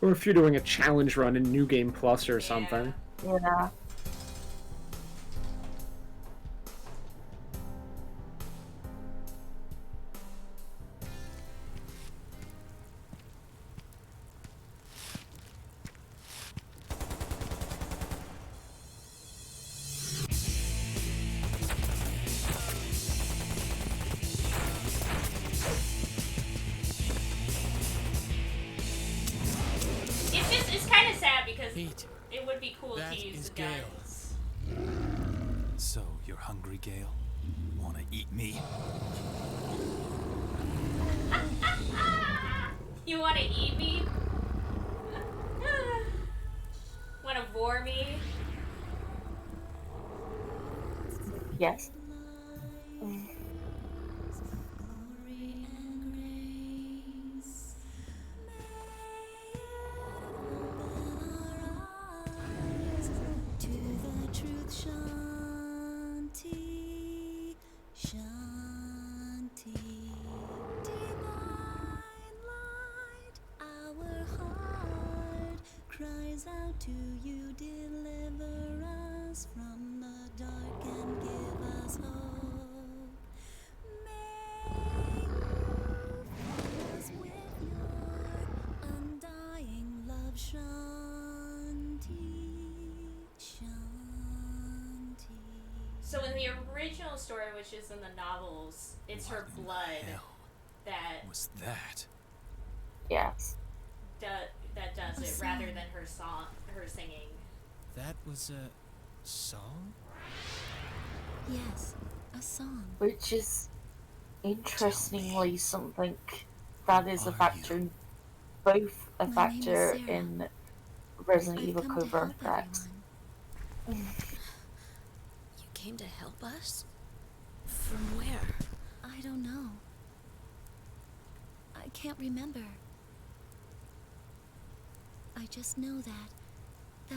Or if you're doing a challenge run in New Game Plus or something. Yeah. It's kind of sad because Pete, it would be cool that to use is the Gale. guns. So, you're hungry, Gale? Wanna eat me? You wanna eat me? Wanna bore me? Yes. To the truth, Shanti, Shanti. Divine light, our heart cries out to you, deliver us from the dark and give us hope. May you fill us with your undying love, Shanti, Shanti. So in the original story, which is in the novels, it's her What in the blood hell that was that? Yes. that does A it, song. rather than her singing. That was a song? Yes, a song. Which is interestingly something that is a Are factor you? in both a My name is factor Sarah. in Resident I've Evil come to Covert help Tracks. everyone. You came to help us? From where? I don't know. I can't remember. I just know that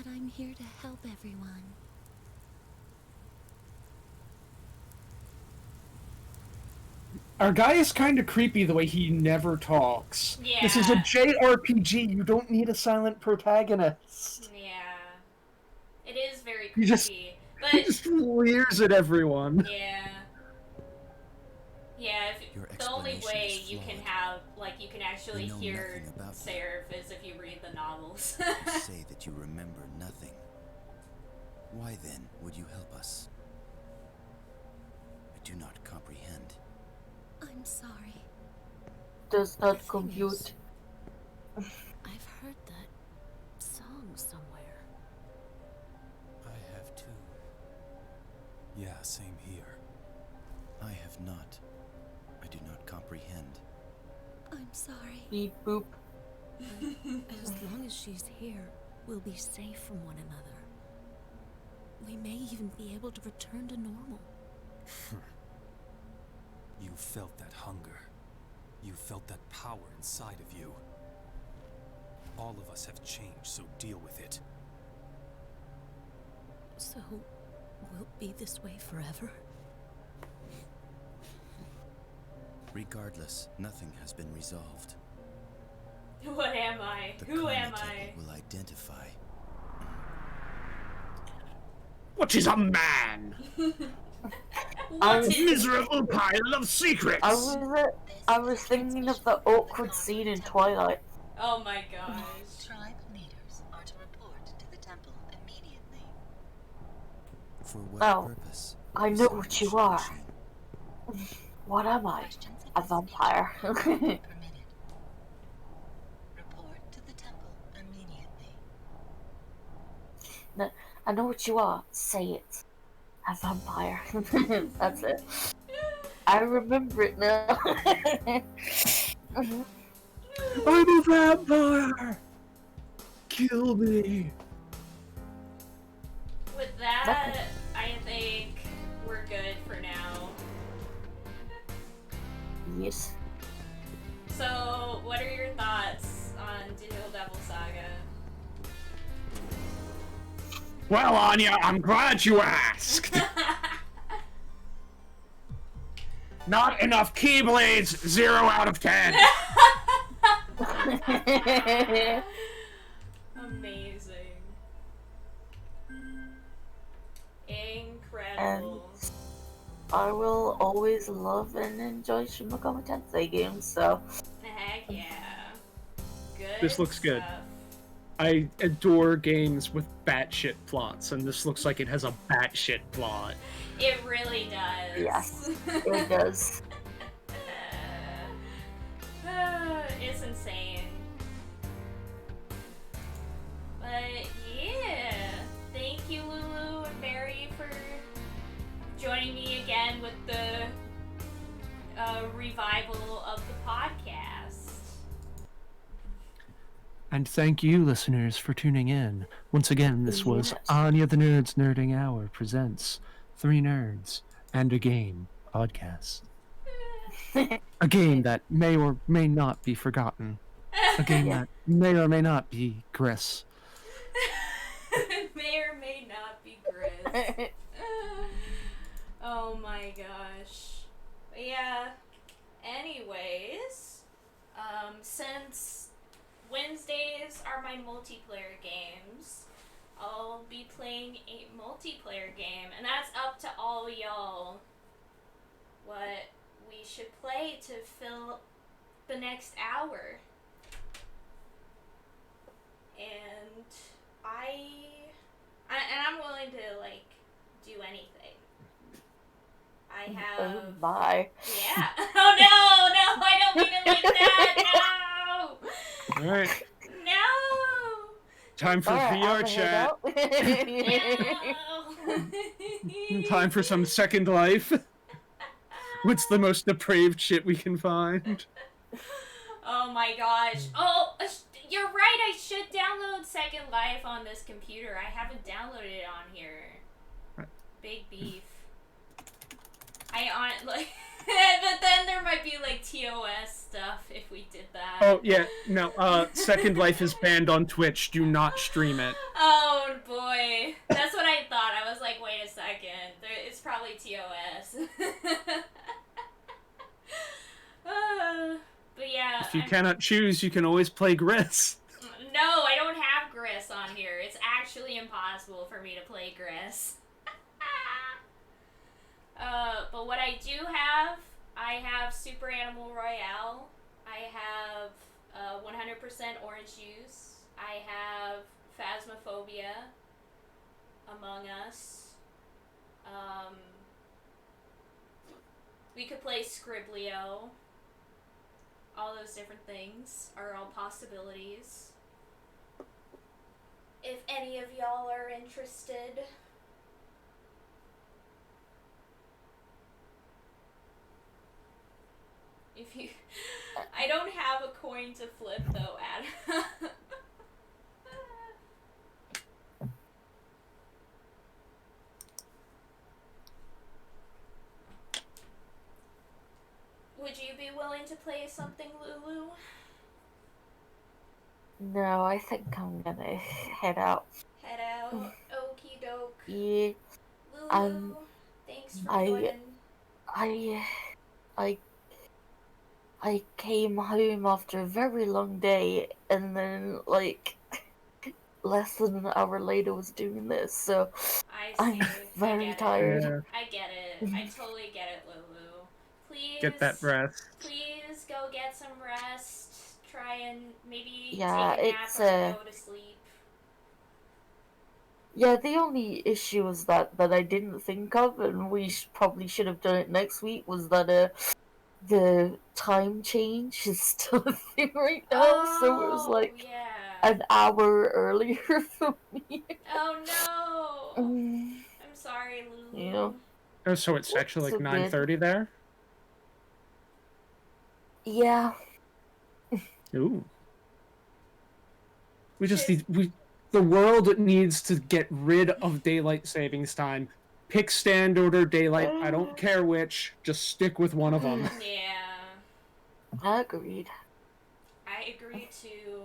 I'm here to help everyone. Our guy is kind of creepy the way he never talks. This is a Yeah. JRPG. You don't need a silent protagonist. Yeah. It is very He just- creepy. He But just leers at everyone. yeah. Yeah, Your the only explanation way is you can flawed. have, like, you can actually You know hear nothing about me. Seraph is if you read the novels. You say that you remember nothing. Why then would you help us? I do not comprehend. I'm sorry. Does not compute. I've heard that song somewhere. I have too. Yeah, same here. I have not. I do not comprehend. I'm sorry. Beep boop. As long as she's here, we'll be safe from one another. We may even be able to return to normal. You felt that hunger. You felt that power inside of you. All of us have changed, so deal with it. So, we'll be this way forever? Regardless, nothing has been resolved. What am I? The Who am Karma I? Table will identify. What is a man? What A is miserable pile of secrets! I was thinking of the awkward scene in Twilight. Oh my gosh. Tribe leaders are to report to the temple immediately. For what Oh, purpose? I know what you are. Machine? What am I? Questions A against speaking vampire. are not permitted. Report to the temple immediately. No, I know what you are. Say it. A vampire. That's it. I remember it now. I'm a vampire! Kill me! With that, I think we're good for now. Yes. So, what are your thoughts on Devil Saga? Well, Anya, I'm glad you asked! Not enough Keyblades, 0 out of 10! Amazing. Incredible. I will always love and enjoy Shin Megami Tensei games, so Heck yeah. Good. This looks good. stuff. I adore games with batshit plots, and this looks like it has a batshit plot. It really does. yes, it does. It's insane. But yeah, thank you, Lulu and Barry, for joining me again with the revival of the podcast. And thank you, listeners, for tuning in. Once again, this was Yes. Anya the Nerd's Nerding Hour presents 3 Nerds and a Game podcast. A game that may or may not be forgotten. A game Yeah. that may or may not be Gris. May or may not be Gris. Oh my gosh. But yeah. Anyways, since Wednesdays are my multiplayer games, I'll be playing a multiplayer game, and that's up to all y'all what we should play to fill the next hour. And I'm willing to like do anything. I Oh have my. yeah. Oh no, I don't mean it like that. No. Alright, No. time for Alright, VR I'm chat. No. Time for some Second Life. What's the most depraved shit we can find? Oh my gosh. Oh, you're right. I should download Second Life on this computer. I haven't downloaded it on here. Big beef. Like, but then there might be like TOS stuff if we did that. Oh, yeah, no, Second Life is banned on Twitch. Do not stream it. Oh boy, that's what I thought. I was like, wait a second, it's probably TOS. But yeah. If you cannot choose, you can always play Gris. No, I don't have Gris on here. It's actually impossible for me to play Gris. But what I do have, I have Super Animal Royale. I have 100% Orange Juice. I have Phasmophobia, Among Us. We could play Scriblio. All those different things are all possibilities. If any of y'all are interested. If you... I don't have a coin to flip, though, Adam. to play something, Lulu? No, I think I'm gonna head out. Head out. Okie doke. Yeah, Lulu, thanks for I, joining. I, I, I came home after a very long day, and then like less than an hour later was doing this, so I I'm see. very tired. Yeah. I get it. I totally get it, Lulu. Please, Get that rest. please go get some rest. Try and maybe Yeah, take a nap it's or go to sleep. yeah. The only issue was that I didn't think of, and we probably should have done it next week. Was that the time change is still a thing right now, so it was like yeah. an hour earlier for me. Oh no! Mm, I'm sorry, Lulu. yeah, Oh, so it's actually so like good. 9:30 there? Yeah. Ooh. We just need the world needs to get rid of daylight savings time. Pick standard or daylight, I don't care which, just stick with one of them. Yeah. Agreed. I agree too.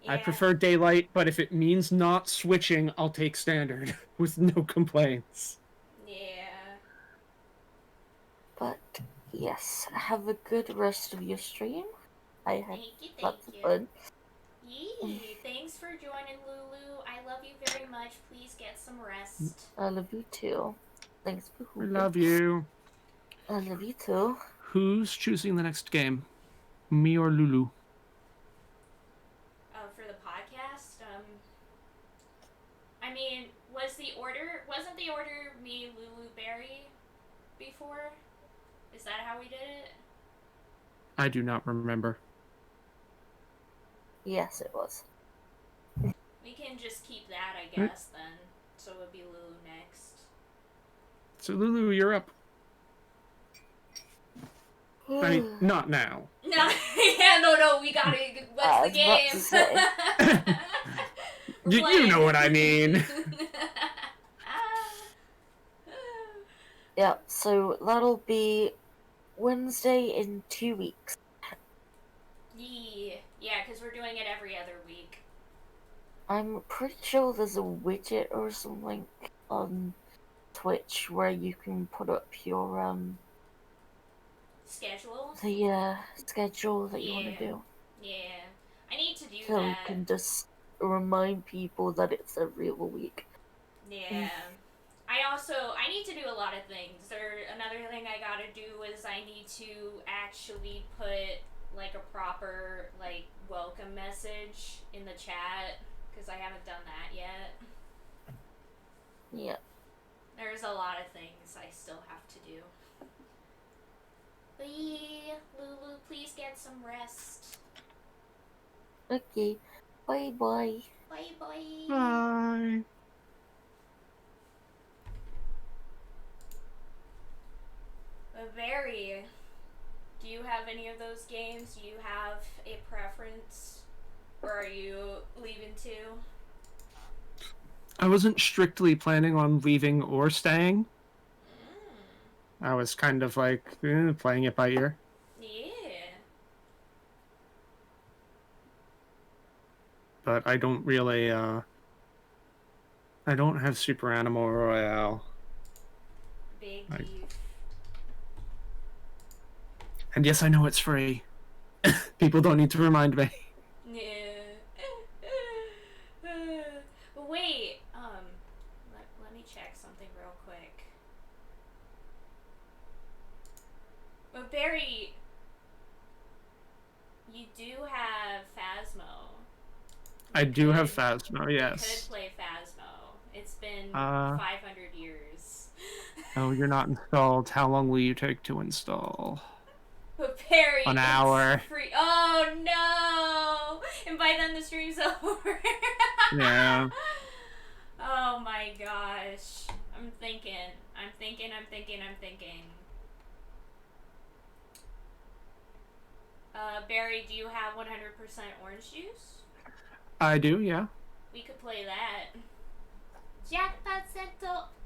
Yeah. I prefer daylight, but if it means not switching, I'll take standard with no complaints. Yeah. But yes, have a good rest of your stream. I had Thank lots of you. fun. Yee, thanks for joining, Lulu. I love you very much. Please get some rest. I love you too. Thanks for I hooping. love you. I love you too. Who's choosing the next game? Me or Lulu? For the podcast, I mean, wasn't the order me, Lulu, Barry before? Is that how we did it? I do not remember. Yes, it was. We can just keep that, I guess, then. So it would be Lulu next. So Lulu, you're up. I mean, not now. No, yeah, no, we gotta. What's the game? You know what I mean. Yeah, so that'll be Wednesday in 2 weeks. Yeah, because we're doing it every other week. I'm pretty sure there's a widget or something on Twitch where you can put up your Schedule? the schedule that you want to do. Yeah. I need to do So you that. can just remind people that it's every other week. Yeah. I need to do a lot of things. Another thing I gotta do is I need to actually put, like, a proper, like, welcome message in the chat, because I haven't done that yet. Yeah. There's a lot of things I still have to do. But yeah, Lulu, please get some rest. Okay. Bye-bye. Bye-bye. Bye. Barry, do you have any of those games? Do you have a preference? Or are you leaving too? I wasn't strictly planning on leaving or staying. I was kind of like playing it by ear. Yeah. But I don't really, I don't have Super Animal Royale. Big beef. And yes, I know it's free. People don't need to remind me. Yeah. Wait, let me check something real quick. But Barry, you do have Phasmo. I do have Phasmo, You yes. could play Phasmo. It's been 500 years. Oh, you're not installed. How long will you take to install? But Barry, An hour. Free. Oh no! And by then the stream's over. Yeah. Oh my gosh. I'm thinking. Barry, do you have 100% orange juice? I do, yeah. We could play that. 100%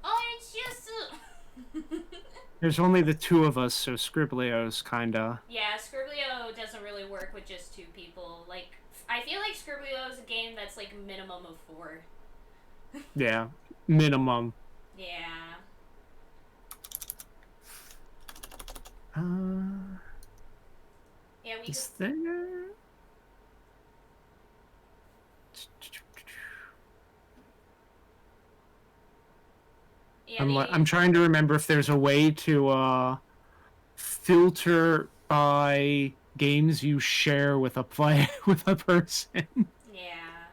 orange juice! There's only the two of us, so Scriblio's kinda. Yeah, Scriblio doesn't really work with just 2 people. Like, I feel like Scriblio is a game that's like a minimum of 4. Yeah, minimum. Yeah. Yeah, we could. Is there? Yeah, I'm trying to remember if there's a way to filter by games you share with a with a person. Yeah.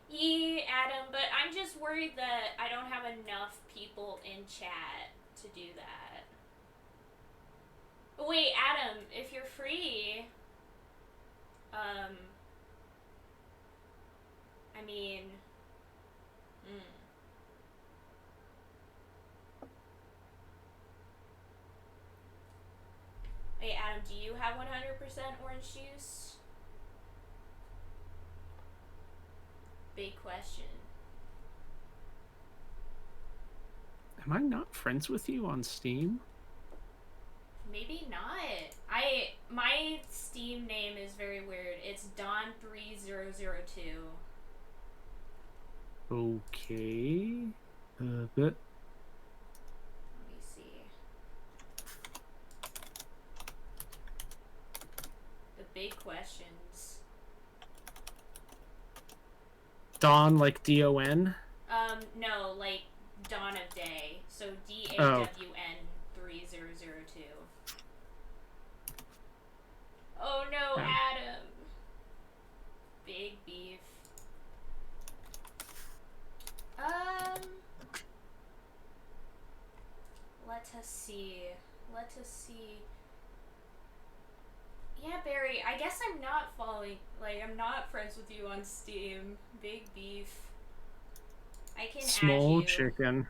Yeah, Adam, but I'm just worried that I don't have enough people in chat to do that. But wait, Adam, if you're free, I mean, Wait, Adam, do you have 100% orange juice? Big question. Am I not friends with you on Steam? Maybe not. My Steam name is very weird. It's Don3002. Okay. But Let me see. The big questions. Dawn, like DON? No, like Dawn of Day. So DAWN 3002. Oh no, Adam. Big beef. Let us see. Let us see. Yeah, Barry, I guess I'm not I'm not friends with you on Steam. Big beef. I can Small add you. chicken.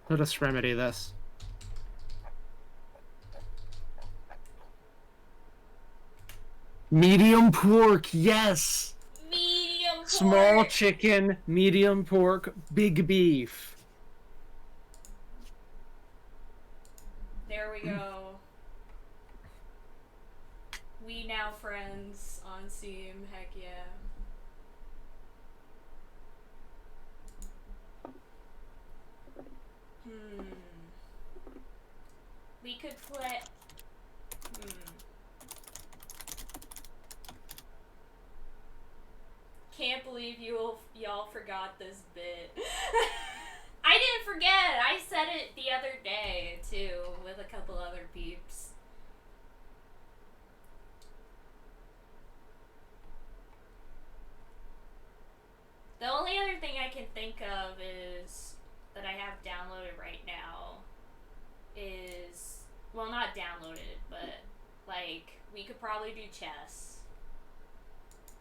Let us remedy this. Medium pork, yes! Medium pork! Small chicken, medium pork, big beef. There we go. We now friends on Steam, heck yeah. We could play. Can't believe y'all forgot this bit. I didn't forget. I said it the other day too with a couple other peeps. The only other thing I can think of is that I have downloaded right now is, well, not downloaded, but like we could probably do chess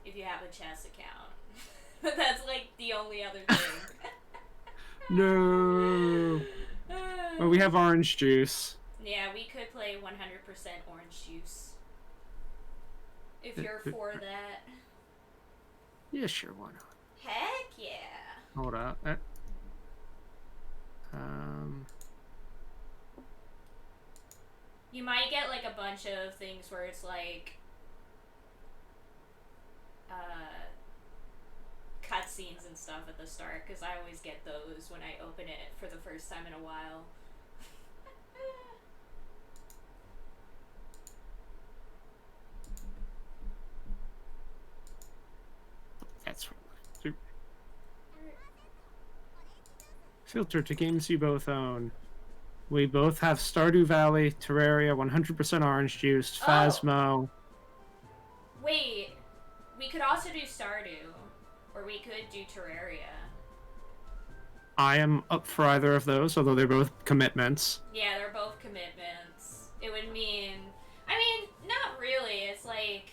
if you have a chess account. But that's like the only other thing. No. Well, we have orange juice. Yeah, we could play 100% orange juice. If you're for that. Yeah, sure, why not? Heck yeah. Hold up. You might get like a bunch of things where it's like cutscenes and stuff at the start, because I always get those when I open it for the first time in a while. That's right. Filter to games you both own. We both have Stardew Valley, Terraria, 100% orange juice, Phasmo. Wait, we could also do Stardew, or we could do Terraria. I am up for either of those, although they're both commitments. Yeah, they're both commitments. It would mean, I mean, not really. It's like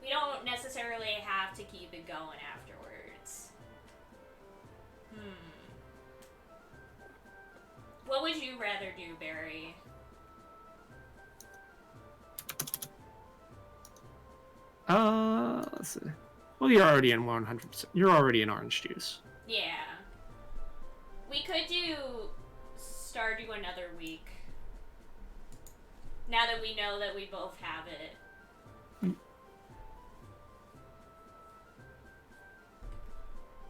we don't necessarily have to keep it going afterwards. What would you rather do, Barry? Let's see. Well, you're already in 100%. You're already in orange juice. Yeah. We could do Stardew another week. Now that we know that we both have it.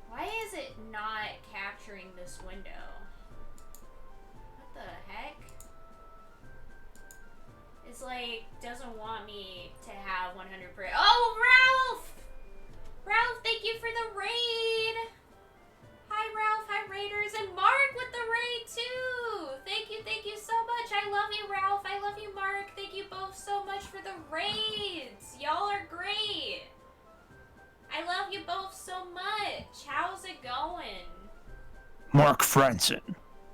Why is it not capturing this window? What the heck? It's like, doesn't want me to have 100%. Oh, Ralph! Ralph, thank you for the raid! Hi, Ralph. Hi, Raiders. And Mark with the raid, too! Thank you so much. I love you, Ralph. I love you, Mark. Thank you both so much for the raids. Y'all are great. I love you both so much. How's it going? Mark Franson,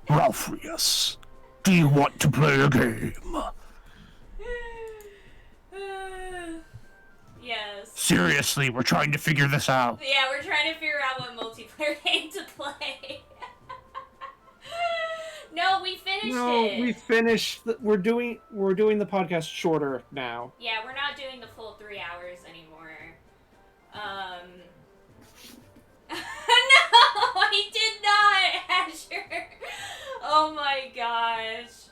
Ralph Rios, do you want to play a game? Yes. Seriously, we're trying to figure this out. Yeah, we're trying to figure out what multiplayer game to play. No, we finished it. No, we finished. We're doing the podcast shorter now. Yeah, we're not doing the full 3 hours anymore. No, I did not, Asher. Oh my gosh.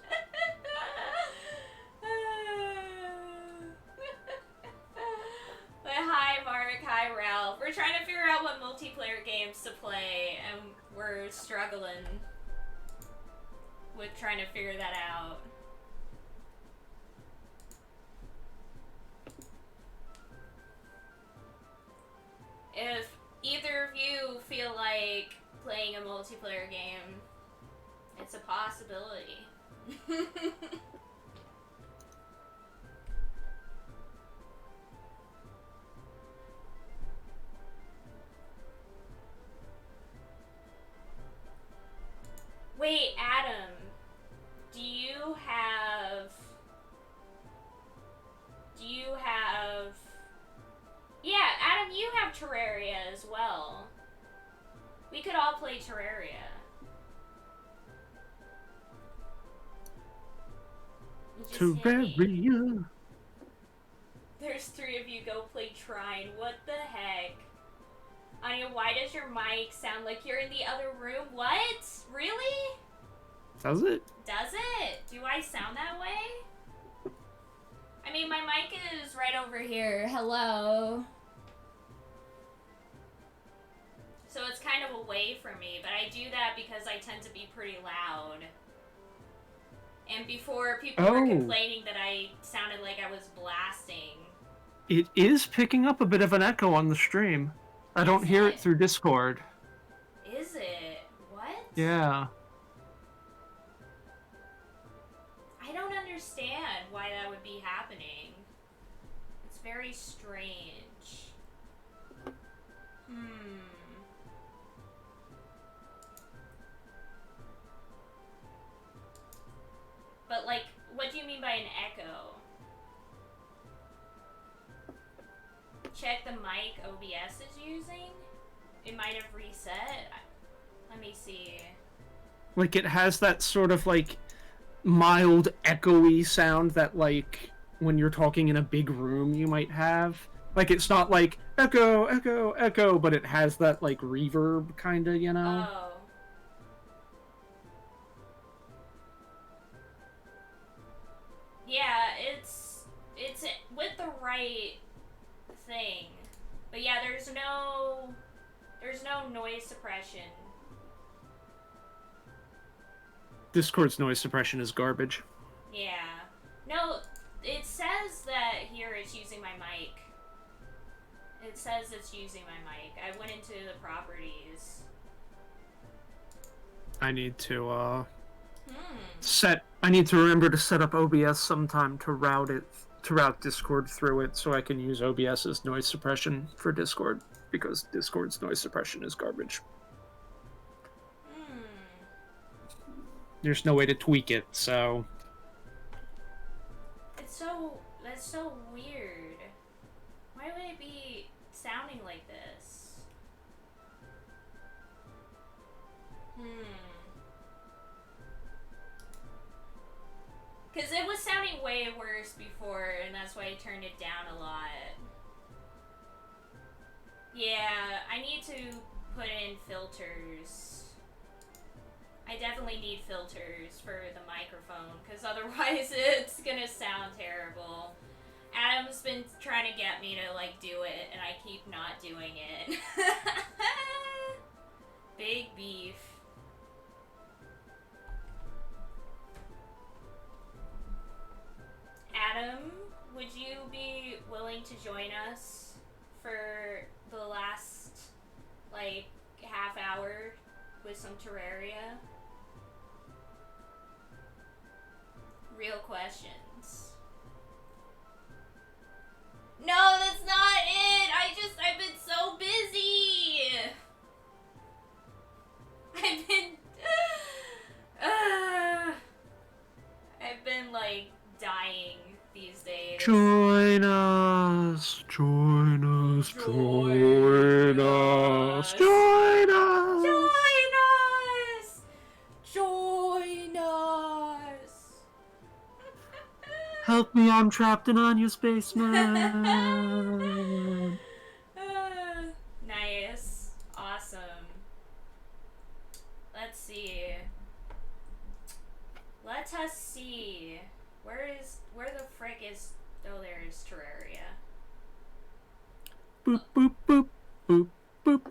But hi, Mark. Hi, Ralph. We're trying to figure out what multiplayer games to play, and we're struggling with trying to figure that out. If either of you feel like playing a multiplayer game, it's a possibility. Wait, Adam, do you have... Yeah, Adam, you have Terraria as well. We could all play Terraria. You just hit me. Terraria. There's 3 of you, go play Trine. What the heck? Anya, why does your mic sound like you're in the other room? What? Really? Does it? Does it? Do I sound that way? I mean, my mic is right over here. Hello. So it's kind of away from me, but I do that because I tend to be pretty loud. And before, people were complaining that I sounded like I was blasting. It is picking up a bit of an echo on the stream. I don't hear it through Discord. Is it? What? Yeah. I don't understand why that would be happening. It's very strange. But, like, what do you mean by an echo? Check the mic OBS is using? It might have reset. Let me see. Like, it has that sort of, like, mild echoey sound that, like, when you're talking in a big room you might have. Like, it's not like echo, echo, echo, but it has that, like, reverb kind of, you know? Oh. Yeah, it's with the right thing. But yeah, there's no noise suppression. Discord's noise suppression is garbage. Yeah. No, it says that here it's using my mic. It says it's using my mic. I went into the properties. I need to, I need to remember to set up OBS sometime to route Discord through it so I can use OBS's noise suppression for Discord, because Discord's noise suppression is garbage. There's no way to tweak it, so... That's so weird. Why would it be sounding like this? Because it was sounding way worse before, and that's why I turned it down a lot. Yeah, I need to put in filters. I definitely need filters for the microphone, because otherwise it's gonna sound terrible. Adam's been trying to get me to, like, do it, and I keep not doing it. Big beef. Adam, would you be willing to join us for the last, like, half hour with some Terraria? Real questions. No, that's not it! I've been so busy! I've been, like, dying these days. Join us, join us, join us, join us. Join us! Join us! Help me, I'm trapped in Anya's basement. Nice. Awesome. Let's see. Let us see. Where the frick is... Oh, there is Terraria. Boop, boop, boop, boop, boop.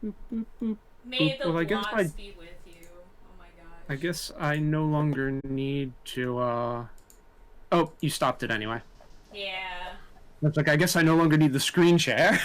Boop, boop, boop. May the Well, I guess blocks be with you. Oh my gosh. I guess I no longer need to, Oh, you stopped it anyway. Yeah. It's like, I guess I no longer need the screen share.